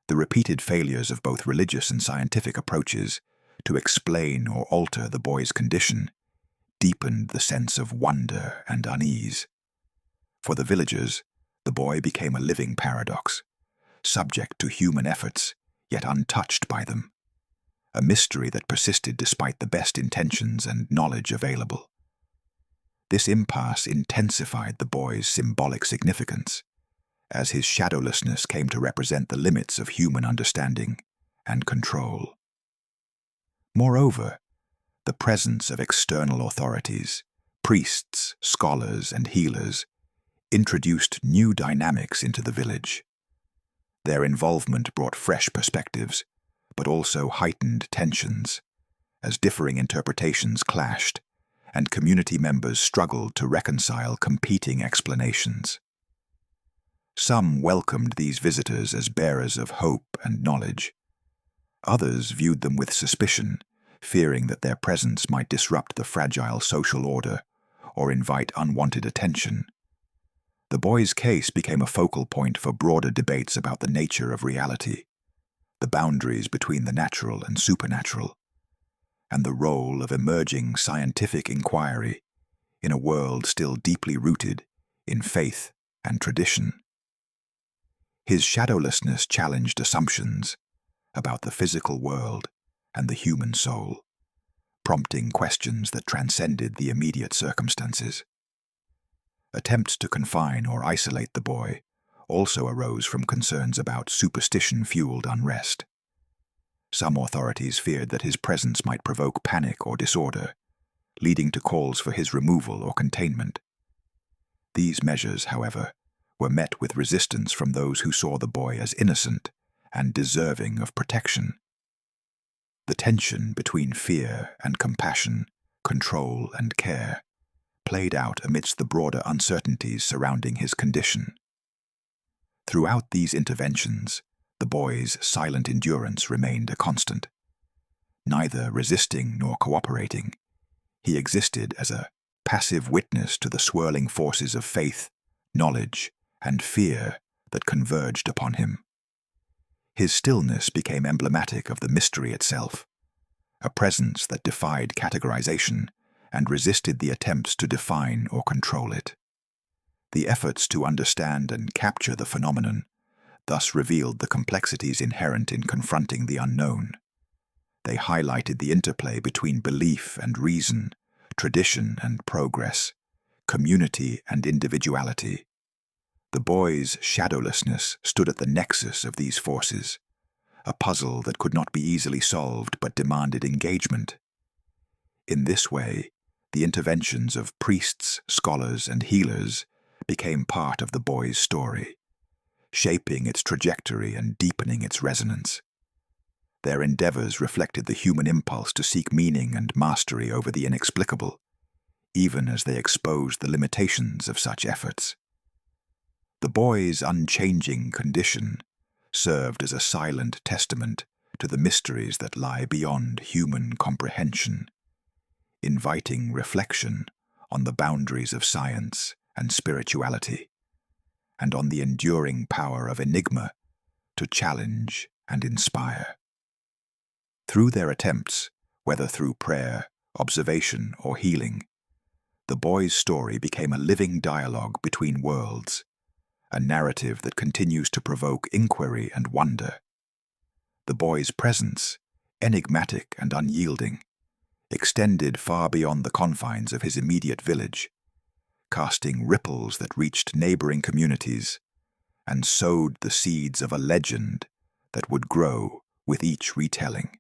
The repeated failures of both religious and scientific approaches to explain or alter the boy's condition deepened the sense of wonder and unease. For the villagers, the boy became a living paradox, subject to human efforts, yet untouched by them, a mystery that persisted despite the best intentions and knowledge available. This impasse intensified the boy's symbolic significance, as his shadowlessness came to represent the limits of human understanding and control. Moreover, the presence of external authorities, priests, scholars, and healers, introduced new dynamics into the village. Their involvement brought fresh perspectives, but also heightened tensions, as differing interpretations clashed and community members struggled to reconcile competing explanations. Some welcomed these visitors as bearers of hope and knowledge. Others viewed them with suspicion, fearing that their presence might disrupt the fragile social order or invite unwanted attention. The boy's case became a focal point for broader debates about the nature of reality, the boundaries between the natural and supernatural, and the role of emerging scientific inquiry in a world still deeply rooted in faith and tradition. His shadowlessness challenged assumptions about the physical world and the human soul, prompting questions that transcended the immediate circumstances. Attempts to confine or isolate the boy also arose from concerns about superstition-fueled unrest. Some authorities feared that his presence might provoke panic or disorder, leading to calls for his removal or containment. These measures, however, were met with resistance from those who saw the boy as innocent and deserving of protection. The tension between fear and compassion, control and care, played out amidst the broader uncertainties surrounding his condition. Throughout these interventions, the boy's silent endurance remained a constant. Neither resisting nor cooperating, he existed as a passive witness to the swirling forces of faith, knowledge, and fear that converged upon him. His stillness became emblematic of the mystery itself, a presence that defied categorization and resisted the attempts to define or control it. The efforts to understand and capture the phenomenon thus revealed the complexities inherent in confronting the unknown. They highlighted the interplay between belief and reason, tradition and progress, community and individuality. The boy's shadowlessness stood at the nexus of these forces, a puzzle that could not be easily solved but demanded engagement. In this way, the interventions of priests, scholars, and healers became part of the boy's story, shaping its trajectory and deepening its resonance. Their endeavors reflected the human impulse to seek meaning and mastery over the inexplicable, even as they exposed the limitations of such efforts. The boy's unchanging condition served as a silent testament to the mysteries that lie beyond human comprehension, inviting reflection on the boundaries of science and spirituality, and on the enduring power of enigma to challenge and inspire. Through their attempts, whether through prayer, observation, or healing, the boy's story became a living dialogue between worlds, a narrative that continues to provoke inquiry and wonder. The boy's presence, enigmatic and unyielding, extended far beyond the confines of his immediate village, casting ripples that reached neighboring communities and sowed the seeds of a legend that would grow with each retelling.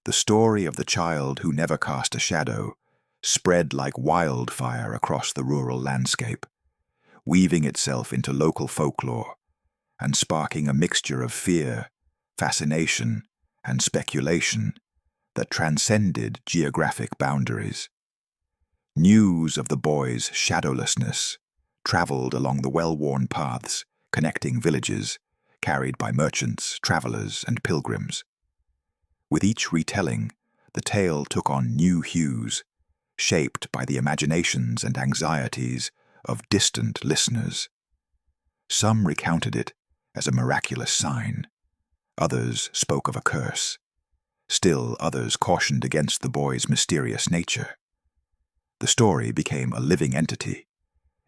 The story of the child who never cast a shadow spread like wildfire across the rural landscape, weaving itself into local folklore and sparking a mixture of fear, fascination, and speculation that transcended geographic boundaries. News of the boy's shadowlessness traveled along the well-worn paths connecting villages, carried by merchants, travelers, and pilgrims. With each retelling, the tale took on new hues, shaped by the imaginations and anxieties of distant listeners. Some recounted it as a miraculous sign. Others spoke of a curse. Still others cautioned against the boy's mysterious nature. The story became a living entity,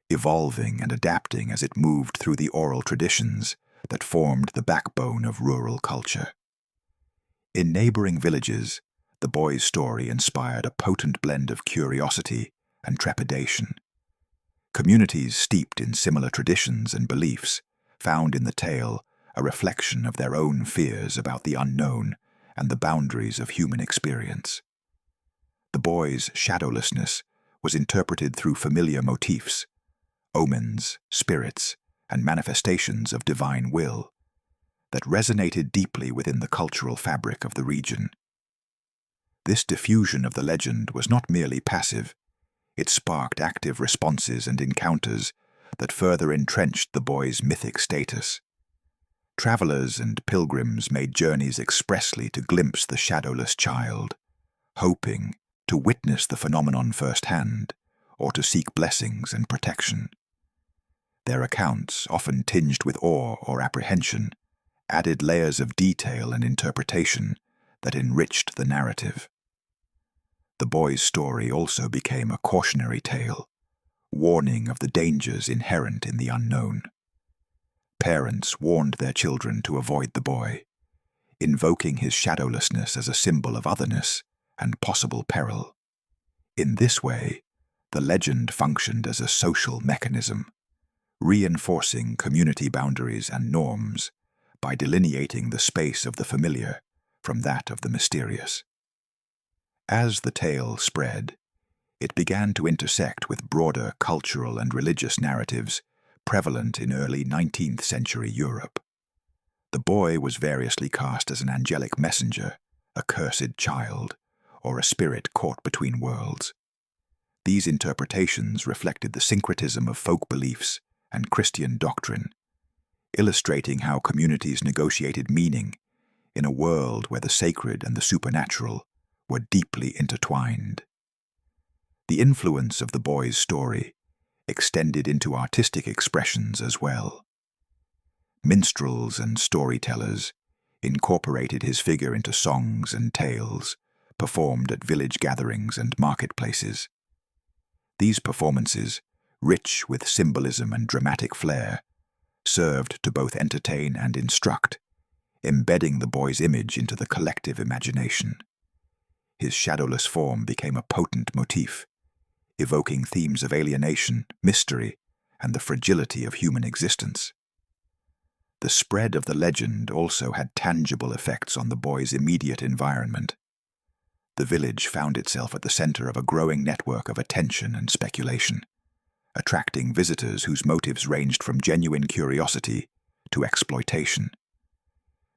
evolving and adapting as it moved through the oral traditions that formed the backbone of rural culture. In neighboring villages, the boy's story inspired a potent blend of curiosity and trepidation. Communities steeped in similar traditions and beliefs found in the tale a reflection of their own fears about the unknown and the boundaries of human experience. The boy's shadowlessness was interpreted through familiar motifs, omens, spirits, and manifestations of divine will that resonated deeply within the cultural fabric of the region. This diffusion of the legend was not merely passive. It sparked active responses and encounters that further entrenched the boy's mythic status. Travelers and pilgrims made journeys expressly to glimpse the shadowless child, hoping to witness the phenomenon firsthand or to seek blessings and protection. Their accounts, often tinged with awe or apprehension, added layers of detail and interpretation that enriched the narrative. The boy's story also became a cautionary tale, warning of the dangers inherent in the unknown. Parents warned their children to avoid the boy, invoking his shadowlessness as a symbol of otherness and possible peril. In this way, the legend functioned as a social mechanism, reinforcing community boundaries and norms by delineating the space of the familiar from that of the mysterious. As the tale spread, it began to intersect with broader cultural and religious narratives prevalent in early 19th century Europe. The boy was variously cast as an angelic messenger, a cursed child, or a spirit caught between worlds. These interpretations reflected the syncretism of folk beliefs and Christian doctrine, illustrating how communities negotiated meaning in a world where the sacred and the supernatural were deeply intertwined. The influence of the boy's story extended into artistic expressions as well. Minstrels and storytellers incorporated his figure into songs and tales performed at village gatherings and marketplaces. These performances, rich with symbolism and dramatic flair, served to both entertain and instruct, embedding the boy's image into the collective imagination. His shadowless form became a potent motif, evoking themes of alienation, mystery, and the fragility of human existence. The spread of the legend also had tangible effects on the boy's immediate environment. The village found itself at the center of a growing network of attention and speculation, attracting visitors whose motives ranged from genuine curiosity to exploitation.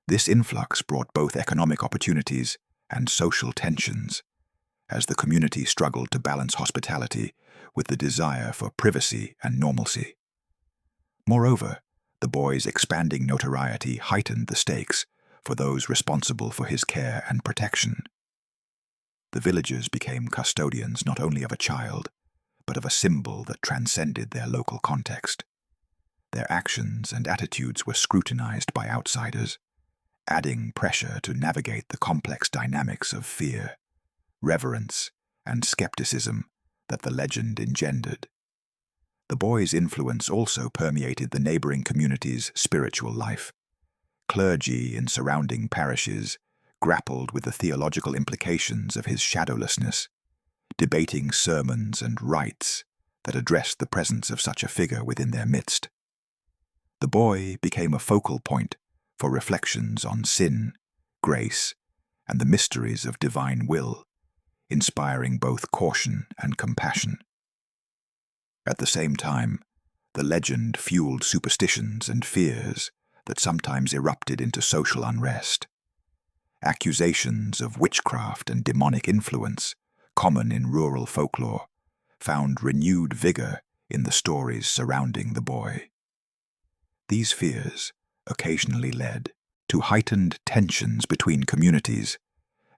This influx brought both economic opportunities and social tensions, as the community struggled to balance hospitality with the desire for privacy and normalcy. Moreover, the boy's expanding notoriety heightened the stakes for those responsible for his care and protection. The villagers became custodians not only of a child, but of a symbol that transcended their local context. Their actions and attitudes were scrutinized by outsiders, adding pressure to navigate the complex dynamics of fear, reverence, and skepticism that the legend engendered. The boy's influence also permeated the neighboring community's spiritual life. Clergy in surrounding parishes grappled with the theological implications of his shadowlessness, debating sermons and rites that addressed the presence of such a figure within their midst. The boy became a focal point for reflections on sin, grace, and the mysteries of divine will, inspiring both caution and compassion. At the same time, the legend fueled superstitions and fears that sometimes erupted into social unrest. Accusations of witchcraft and demonic influence, common in rural folklore, found renewed vigor in the stories surrounding the boy. These fears occasionally led to heightened tensions between communities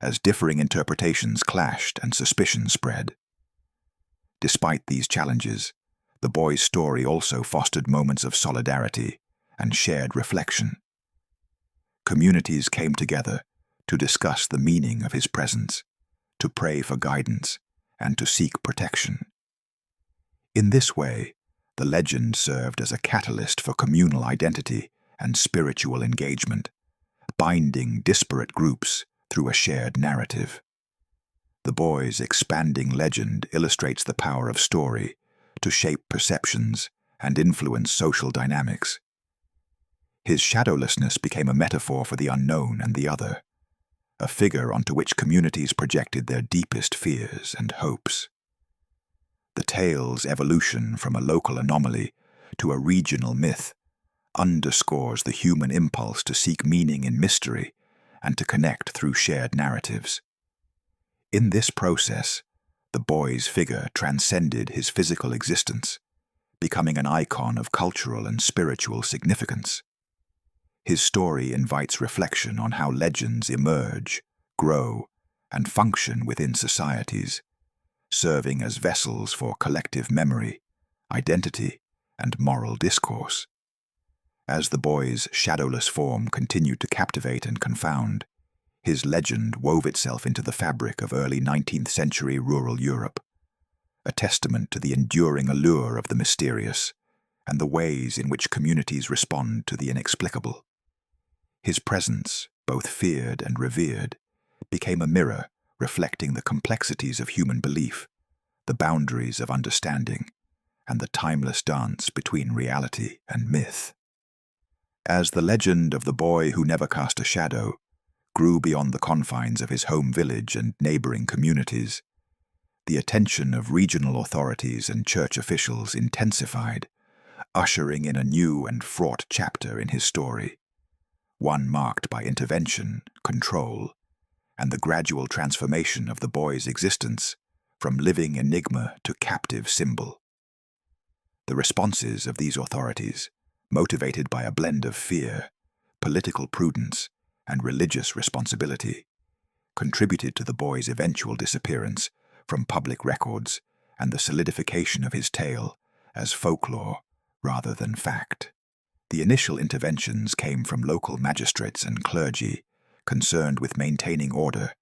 as differing interpretations clashed and suspicion spread. Despite these challenges, the boy's story also fostered moments of solidarity and shared reflection. Communities came together to discuss the meaning of his presence, to pray for guidance, and to seek protection. In this way, the legend served as a catalyst for communal identity and spiritual engagement, binding disparate groups through a shared narrative. The boy's expanding legend illustrates the power of story to shape perceptions and influence social dynamics. His shadowlessness became a metaphor for the unknown and the other, a figure onto which communities projected their deepest fears and hopes. The tale's evolution from a local anomaly to a regional myth underscores the human impulse to seek meaning in mystery and to connect through shared narratives. In this process, the boy's figure transcended his physical existence, becoming an icon of cultural and spiritual significance. His story invites reflection on how legends emerge, grow, and function within societies, serving as vessels for collective memory, identity, and moral discourse. As the boy's shadowless form continued to captivate and confound, his legend wove itself into the fabric of early 19th century rural Europe, a testament to the enduring allure of the mysterious and the ways in which communities respond to the inexplicable. His presence, both feared and revered, became a mirror reflecting the complexities of human belief, the boundaries of understanding, and the timeless dance between reality and myth. As the legend of the boy who never cast a shadow grew beyond the confines of his home village and neighboring communities, the attention of regional authorities and church officials intensified, ushering in a new and fraught chapter in his story, one marked by intervention, control, and the gradual transformation of the boy's existence from living enigma to captive symbol. The responses of these authorities, motivated by a blend of fear, political prudence, and religious responsibility, contributed to the boy's eventual disappearance from public records and the solidification of his tale as folklore rather than fact. The initial interventions came from local magistrates and clergy concerned with maintaining order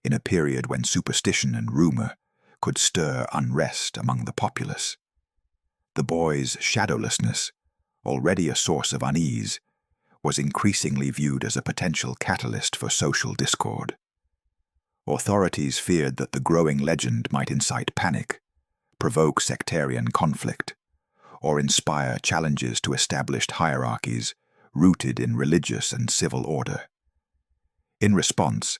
in a period when superstition and rumor could stir unrest among the populace. The boy's shadowlessness, already a source of unease, was increasingly viewed as a potential catalyst for social discord. Authorities feared that the growing legend might incite panic, provoke sectarian conflict, or inspire challenges to established hierarchies rooted in religious and civil order. In response,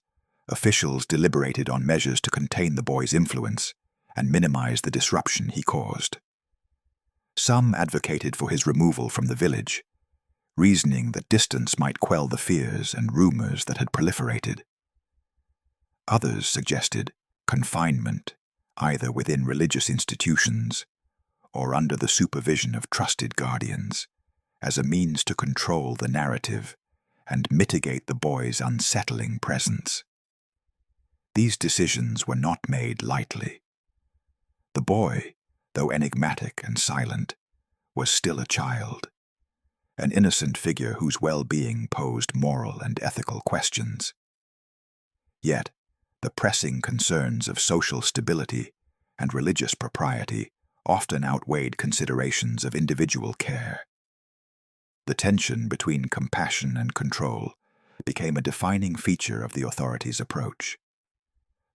officials deliberated on measures to contain the boy's influence and minimize the disruption he caused. Some advocated for his removal from the village, reasoning that distance might quell the fears and rumors that had proliferated. Others suggested confinement, either within religious institutions or under the supervision of trusted guardians, as a means to control the narrative and mitigate the boy's unsettling presence. These decisions were not made lightly. The boy, though enigmatic and silent, was still a child, an innocent figure whose well-being posed moral and ethical questions. Yet, the pressing concerns of social stability and religious propriety often outweighed considerations of individual care. The tension between compassion and control became a defining feature of the authorities' approach.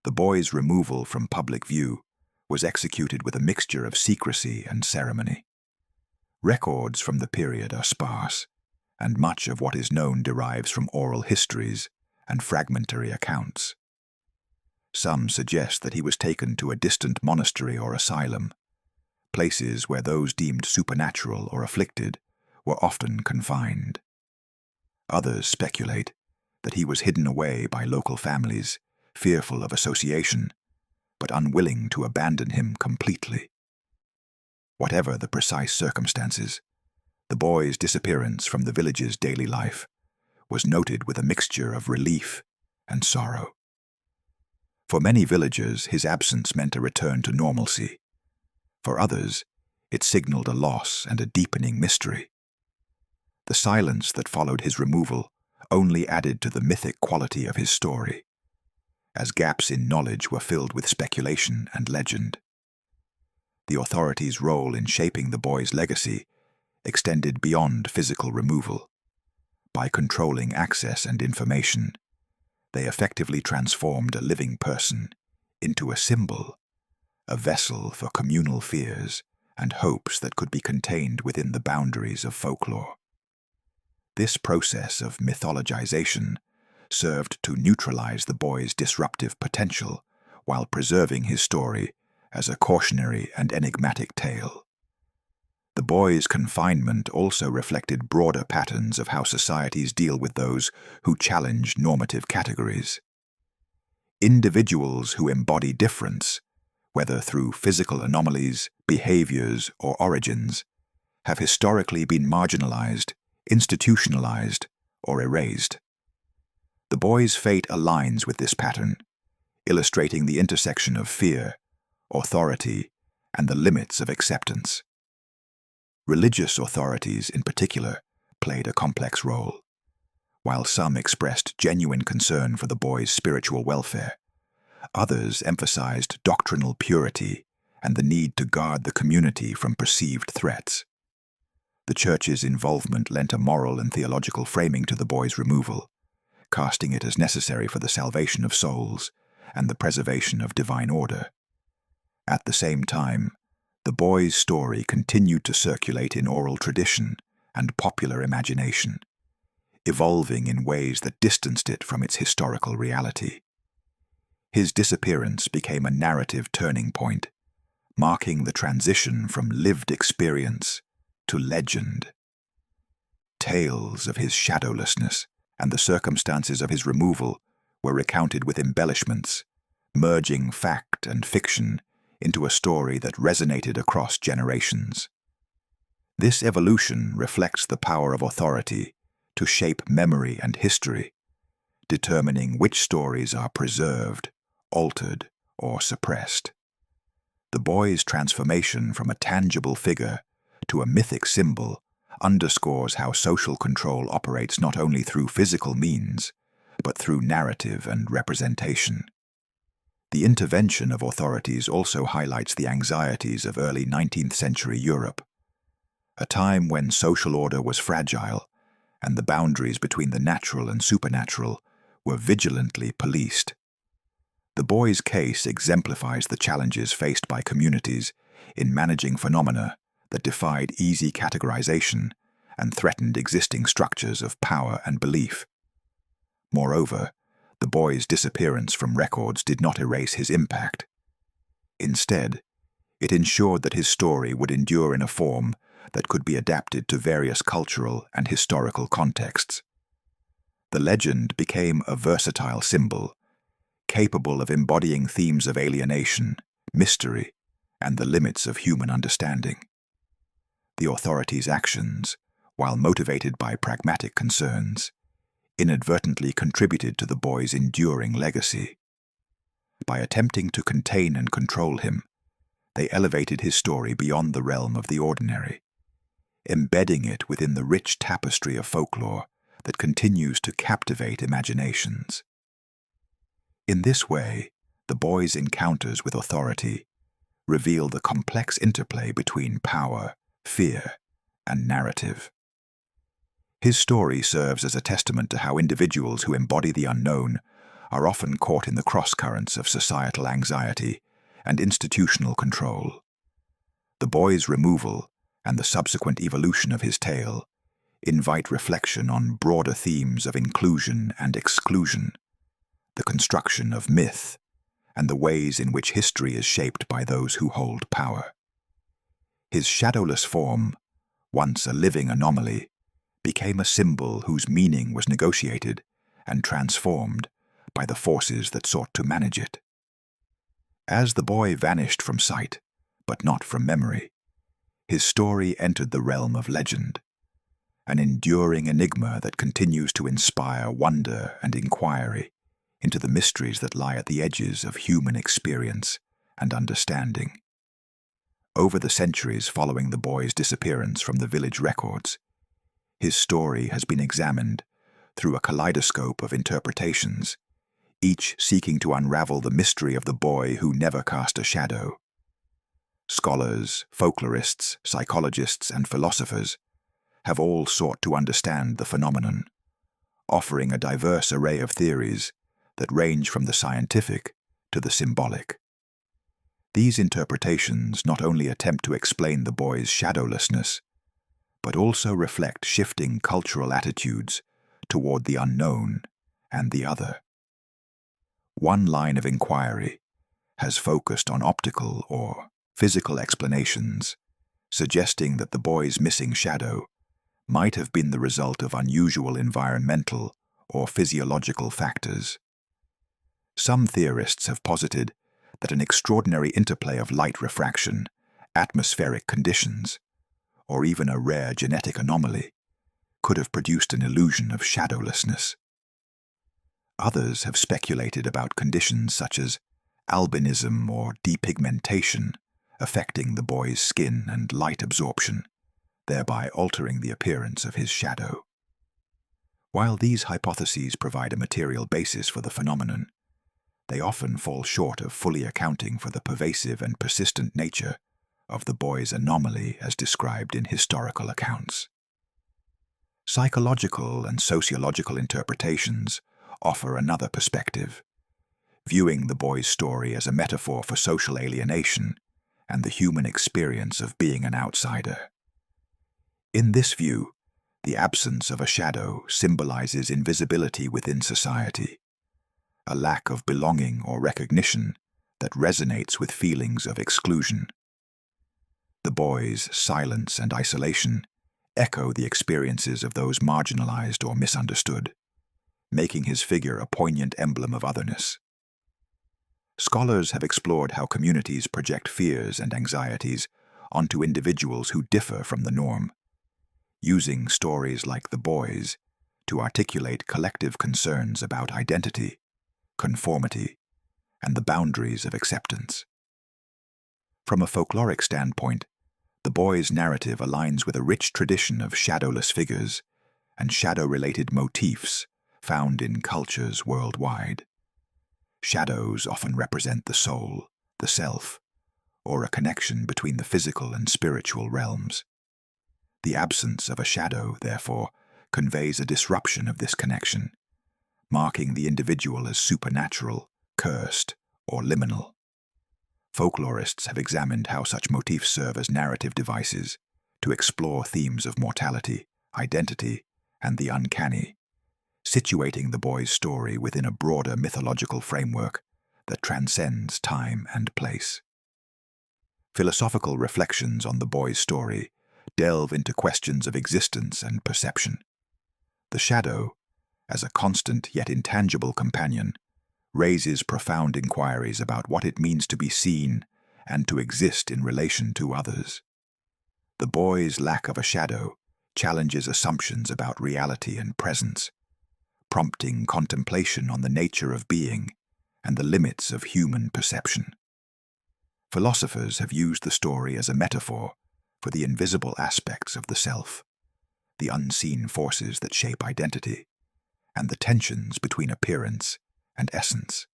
The boy's removal from public view was executed with a mixture of secrecy and ceremony. Records from the period are sparse, and much of what is known derives from oral histories and fragmentary accounts. Some suggest that he was taken to a distant monastery or asylum, places where those deemed supernatural or afflicted were often confined. Others speculate that he was hidden away by local families, fearful of association, but unwilling to abandon him completely. Whatever the precise circumstances, the boy's disappearance from the village's daily life was noted with a mixture of relief and sorrow. For many villagers, his absence meant a return to normalcy. For others, it signaled a loss and a deepening mystery. The silence that followed his removal only added to the mythic quality of his story, as gaps in knowledge were filled with speculation and legend. The authorities' role in shaping the boy's legacy extended beyond physical removal. By controlling access and information, they effectively transformed a living person into a symbol, a vessel for communal fears and hopes that could be contained within the boundaries of folklore. This process of mythologization served to neutralize the boy's disruptive potential while preserving his story as a cautionary and enigmatic tale. The boy's confinement also reflected broader patterns of how societies deal with those who challenge normative categories. Individuals who embody difference, whether through physical anomalies, behaviors, or origins, have historically been marginalized, institutionalized, or erased. The boy's fate aligns with this pattern, illustrating the intersection of fear, authority, and the limits of acceptance. Religious authorities, in particular, played a complex role. While some expressed genuine concern for the boy's spiritual welfare, others emphasized doctrinal purity and the need to guard the community from perceived threats. The church's involvement lent a moral and theological framing to the boy's removal, casting it as necessary for the salvation of souls and the preservation of divine order. At the same time, the boy's story continued to circulate in oral tradition and popular imagination, evolving in ways that distanced it from its historical reality. His disappearance became a narrative turning point, marking the transition from lived experience to legend. Tales of his shadowlessness and the circumstances of his removal were recounted with embellishments, merging fact and fiction into a story that resonated across generations. This evolution reflects the power of authority to shape memory and history, determining which stories are preserved, altered, or suppressed. The boy's transformation from a tangible figure to a mythic symbol underscores how social control operates not only through physical means, but through narrative and representation. The intervention of authorities also highlights the anxieties of early 19th century Europe, a time when social order was fragile and the boundaries between the natural and supernatural were vigilantly policed. The boy's case exemplifies the challenges faced by communities in managing phenomena that defied easy categorization and threatened existing structures of power and belief. Moreover, the boy's disappearance from records did not erase his impact. Instead, it ensured that his story would endure in a form that could be adapted to various cultural and historical contexts. The legend became a versatile symbol, capable of embodying themes of alienation, mystery, and the limits of human understanding. The authorities' actions, while motivated by pragmatic concerns, inadvertently contributed to the boy's enduring legacy. By attempting to contain and control him, they elevated his story beyond the realm of the ordinary, embedding it within the rich tapestry of folklore that continues to captivate imaginations. In this way, the boy's encounters with authority reveal the complex interplay between power, fear, and narrative. His story serves as a testament to how individuals who embody the unknown are often caught in the crosscurrents of societal anxiety and institutional control. The boy's removal and the subsequent evolution of his tale invite reflection on broader themes of inclusion and exclusion, the construction of myth, and the ways in which history is shaped by those who hold power. His shadowless form, once a living anomaly, became a symbol whose meaning was negotiated and transformed by the forces that sought to manage it. As the boy vanished from sight, but not from memory, his story entered the realm of legend, an enduring enigma that continues to inspire wonder and inquiry into the mysteries that lie at the edges of human experience and understanding. Over the centuries following the boy's disappearance from the village records, his story has been examined through a kaleidoscope of interpretations, each seeking to unravel the mystery of the boy who never cast a shadow. Scholars, folklorists, psychologists, and philosophers have all sought to understand the phenomenon, offering a diverse array of theories that range from the scientific to the symbolic. These interpretations not only attempt to explain the boy's shadowlessness, but also reflect shifting cultural attitudes toward the unknown and the other. One line of inquiry has focused on optical or physical explanations, suggesting that the boy's missing shadow might have been the result of unusual environmental or physiological factors. Some theorists have posited that an extraordinary interplay of light refraction, atmospheric conditions, or even a rare genetic anomaly could have produced an illusion of shadowlessness. Others have speculated about conditions such as albinism or depigmentation affecting the boy's skin and light absorption, thereby altering the appearance of his shadow. While these hypotheses provide a material basis for the phenomenon, they often fall short of fully accounting for the pervasive and persistent nature of the boy's anomaly as described in historical accounts. Psychological and sociological interpretations offer another perspective, viewing the boy's story as a metaphor for social alienation and the human experience of being an outsider. In this view, the absence of a shadow symbolizes invisibility within society, a lack of belonging or recognition that resonates with feelings of exclusion. The boy's silence and isolation echo the experiences of those marginalized or misunderstood, making his figure a poignant emblem of otherness. Scholars have explored how communities project fears and anxieties onto individuals who differ from the norm, using stories like the boy's to articulate collective concerns about identity, conformity, and the boundaries of acceptance. From a folkloric standpoint, the boy's narrative aligns with a rich tradition of shadowless figures and shadow-related motifs found in cultures worldwide. Shadows often represent the soul, the self, or a connection between the physical and spiritual realms. The absence of a shadow, therefore, conveys a disruption of this connection, marking the individual as supernatural, cursed, or liminal. Folklorists have examined how such motifs serve as narrative devices to explore themes of mortality, identity, and the uncanny, situating the boy's story within a broader mythological framework that transcends time and place. Philosophical reflections on the boy's story delve into questions of existence and perception. The shadow, as a constant yet intangible companion, raises profound inquiries about what it means to be seen and to exist in relation to others. The boy's lack of a shadow challenges assumptions about reality and presence, prompting contemplation on the nature of being and the limits of human perception. Philosophers have used the story as a metaphor for the invisible aspects of the self, the unseen forces that shape identity, and the tensions between appearance and essence.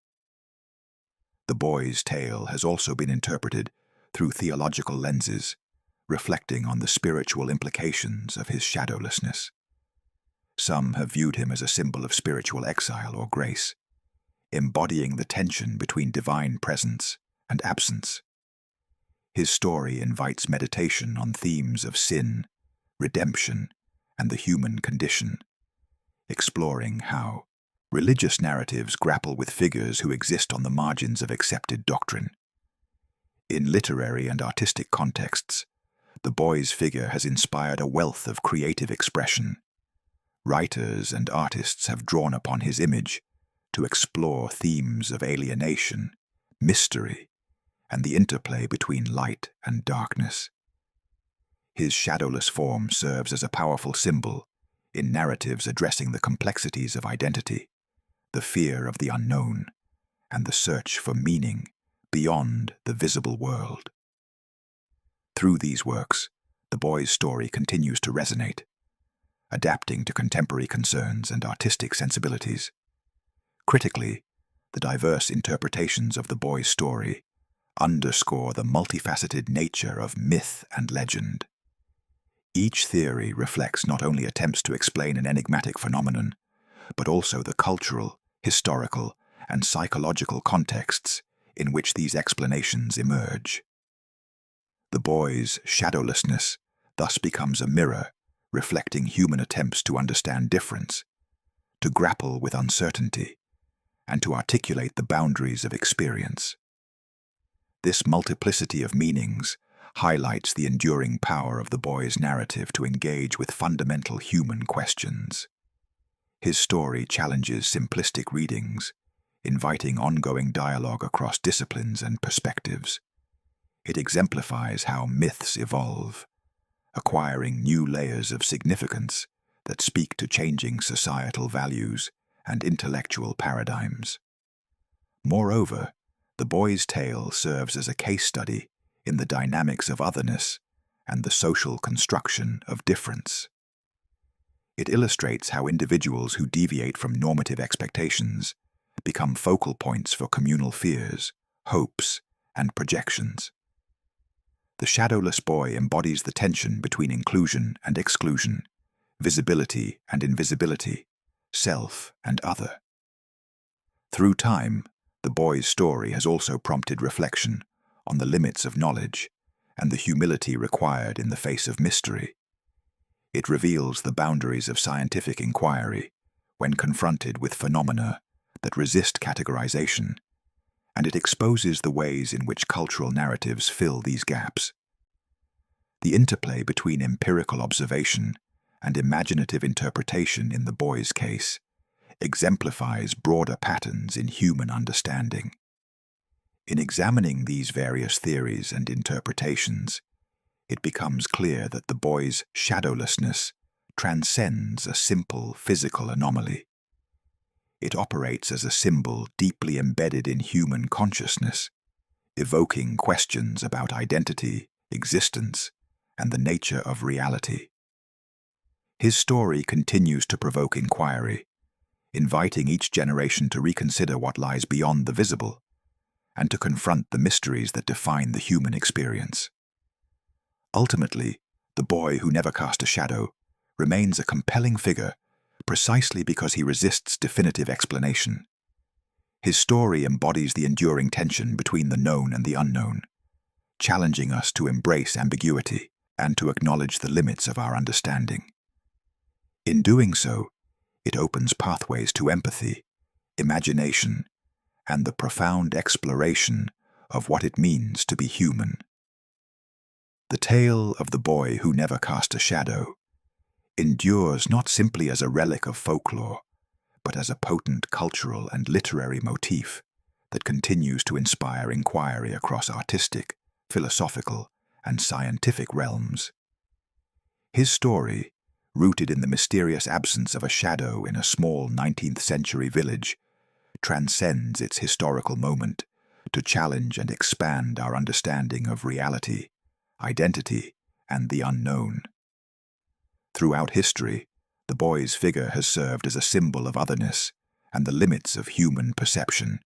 The boy's tale has also been interpreted through theological lenses, reflecting on the spiritual implications of his shadowlessness. Some have viewed him as a symbol of spiritual exile or grace, embodying the tension between divine presence and absence. His story invites meditation on themes of sin, redemption, and the human condition, exploring how religious narratives grapple with figures who exist on the margins of accepted doctrine. In literary and artistic contexts, the boy's figure has inspired a wealth of creative expression. Writers and artists have drawn upon his image to explore themes of alienation, mystery, and the interplay between light and darkness. His shadowless form serves as a powerful symbol in narratives addressing the complexities of identity, the fear of the unknown, and the search for meaning beyond the visible world. Through these works, the boy's story continues to resonate, adapting to contemporary concerns and artistic sensibilities. Critically, the diverse interpretations of the boy's story underscore the multifaceted nature of myth and legend. Each theory reflects not only attempts to explain an enigmatic phenomenon, but also the cultural, historical, and psychological contexts in which these explanations emerge. The boy's shadowlessness thus becomes a mirror reflecting human attempts to understand difference, to grapple with uncertainty, and to articulate the boundaries of experience. This multiplicity of meanings highlights the enduring power of the boy's narrative to engage with fundamental human questions. His story challenges simplistic readings, inviting ongoing dialogue across disciplines and perspectives. It exemplifies how myths evolve, acquiring new layers of significance that speak to changing societal values and intellectual paradigms. Moreover, the boy's tale serves as a case study in the dynamics of otherness and the social construction of difference. It illustrates how individuals who deviate from normative expectations become focal points for communal fears, hopes, and projections. The shadowless boy embodies the tension between inclusion and exclusion, visibility and invisibility, self and other. Through time, the boy's story has also prompted reflection on the limits of knowledge and the humility required in the face of mystery. It reveals the boundaries of scientific inquiry when confronted with phenomena that resist categorization, and it exposes the ways in which cultural narratives fill these gaps. The interplay between empirical observation and imaginative interpretation in the boy's case exemplifies broader patterns in human understanding. In examining these various theories and interpretations, it becomes clear that the boy's shadowlessness transcends a simple physical anomaly. It operates as a symbol deeply embedded in human consciousness, evoking questions about identity, existence, and the nature of reality. His story continues to provoke inquiry, inviting each generation to reconsider what lies beyond the visible and to confront the mysteries that define the human experience. Ultimately, the boy who never cast a shadow remains a compelling figure precisely because he resists definitive explanation. His story embodies the enduring tension between the known and the unknown, challenging us to embrace ambiguity and to acknowledge the limits of our understanding. In doing so, it opens pathways to empathy, imagination, and the profound exploration of what it means to be human. The tale of the boy who never cast a shadow endures not simply as a relic of folklore, but as a potent cultural and literary motif that continues to inspire inquiry across artistic, philosophical, and scientific realms. His story, rooted in the mysterious absence of a shadow in a small 19th century village, transcends its historical moment to challenge and expand our understanding of reality, identity, and the unknown. Throughout history, the boy's figure has served as a symbol of otherness and the limits of human perception.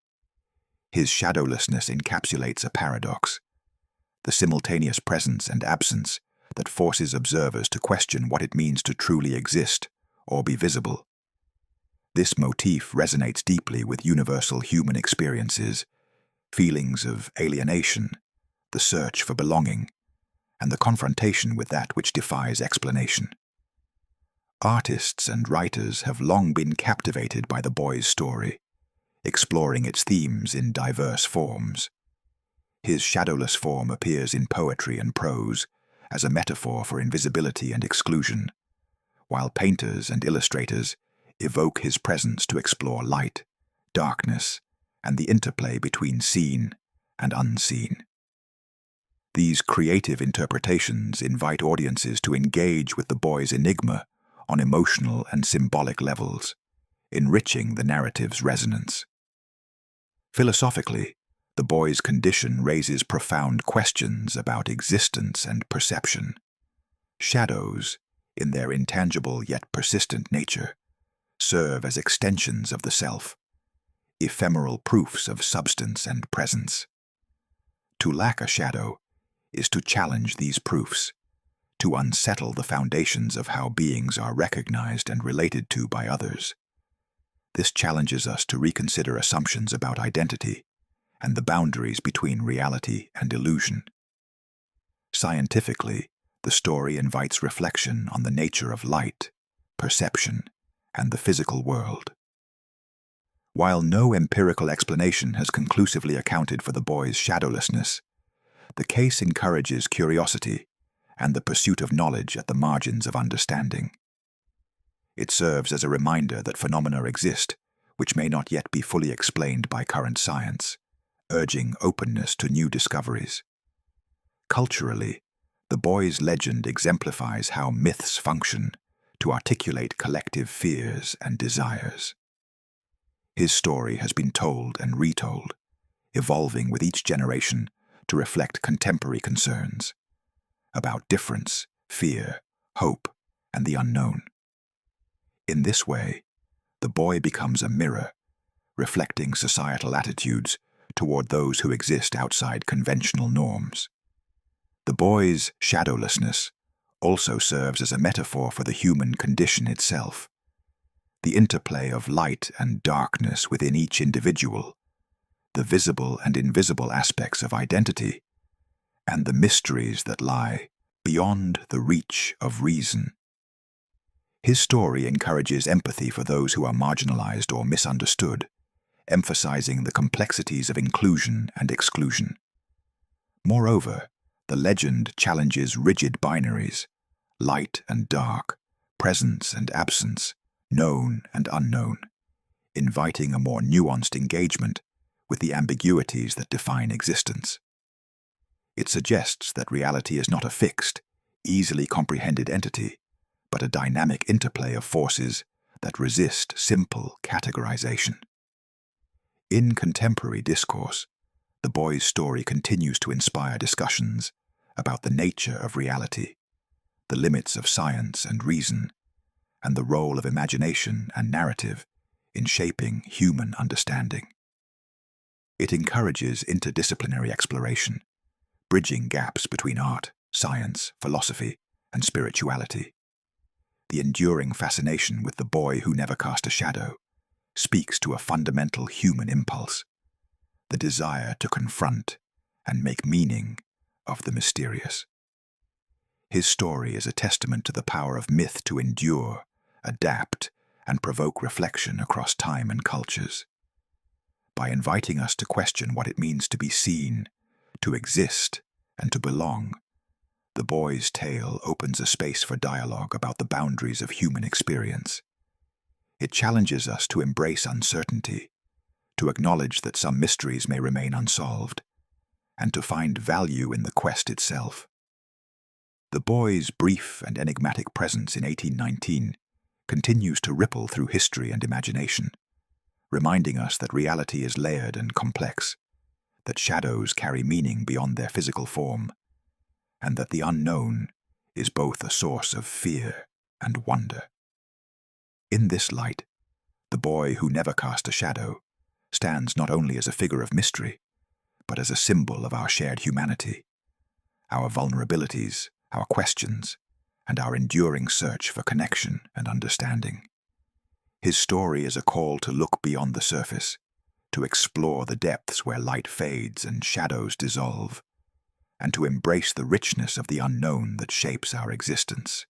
His shadowlessness encapsulates a paradox, the simultaneous presence and absence that forces observers to question what it means to truly exist or be visible. This motif resonates deeply with universal human experiences, feelings of alienation, the search for belonging, and the confrontation with that which defies explanation. Artists and writers have long been captivated by the boy's story, exploring its themes in diverse forms. His shadowless form appears in poetry and prose as a metaphor for invisibility and exclusion, while painters and illustrators evoke his presence to explore light, darkness, and the interplay between seen and unseen. These creative interpretations invite audiences to engage with the boy's enigma on emotional and symbolic levels, enriching the narrative's resonance. Philosophically, the boy's condition raises profound questions about existence and perception. Shadows, in their intangible yet persistent nature, serve as extensions of the self, ephemeral proofs of substance and presence. To lack a shadow is to challenge these proofs, to unsettle the foundations of how beings are recognized and related to by others. This challenges us to reconsider assumptions about identity and the boundaries between reality and illusion. Scientifically, the story invites reflection on the nature of light, perception, and the physical world. While no empirical explanation has conclusively accounted for the boy's shadowlessness, the case encourages curiosity and the pursuit of knowledge at the margins of understanding. It serves as a reminder that phenomena exist which may not yet be fully explained by current science, urging openness to new discoveries. Culturally, the boy's legend exemplifies how myths function to articulate collective fears and desires. His story has been told and retold, evolving with each generation to reflect contemporary concerns about difference, fear, hope, and the unknown. In this way, the boy becomes a mirror, reflecting societal attitudes toward those who exist outside conventional norms. The boy's shadowlessness also serves as a metaphor for the human condition itself, the interplay of light and darkness within each individual, the visible and invisible aspects of identity, and the mysteries that lie beyond the reach of reason. His story encourages empathy for those who are marginalized or misunderstood, emphasizing the complexities of inclusion and exclusion. Moreover, the legend challenges rigid binaries, light and dark, presence and absence, known and unknown, inviting a more nuanced engagement with the ambiguities that define existence. It suggests that reality is not a fixed, easily comprehended entity, but a dynamic interplay of forces that resist simple categorization. In contemporary discourse, the boy's story continues to inspire discussions about the nature of reality, the limits of science and reason, and the role of imagination and narrative in shaping human understanding. It encourages interdisciplinary exploration, bridging gaps between art, science, philosophy, and spirituality. The enduring fascination with the boy who never cast a shadow speaks to a fundamental human impulse, the desire to confront and make meaning of the mysterious. His story is a testament to the power of myth to endure, adapt, and provoke reflection across time and cultures. By inviting us to question what it means to be seen, to exist, and to belong, the boy's tale opens a space for dialogue about the boundaries of human experience. It challenges us to embrace uncertainty, to acknowledge that some mysteries may remain unsolved, and to find value in the quest itself. The boy's brief and enigmatic presence in 1819 continues to ripple through history and imagination, reminding us that reality is layered and complex, that shadows carry meaning beyond their physical form, and that the unknown is both a source of fear and wonder. In this light, the boy who never cast a shadow stands not only as a figure of mystery, but as a symbol of our shared humanity, our vulnerabilities, our questions, and our enduring search for connection and understanding. His story is a call to look beyond the surface, to explore the depths where light fades and shadows dissolve, and to embrace the richness of the unknown that shapes our existence.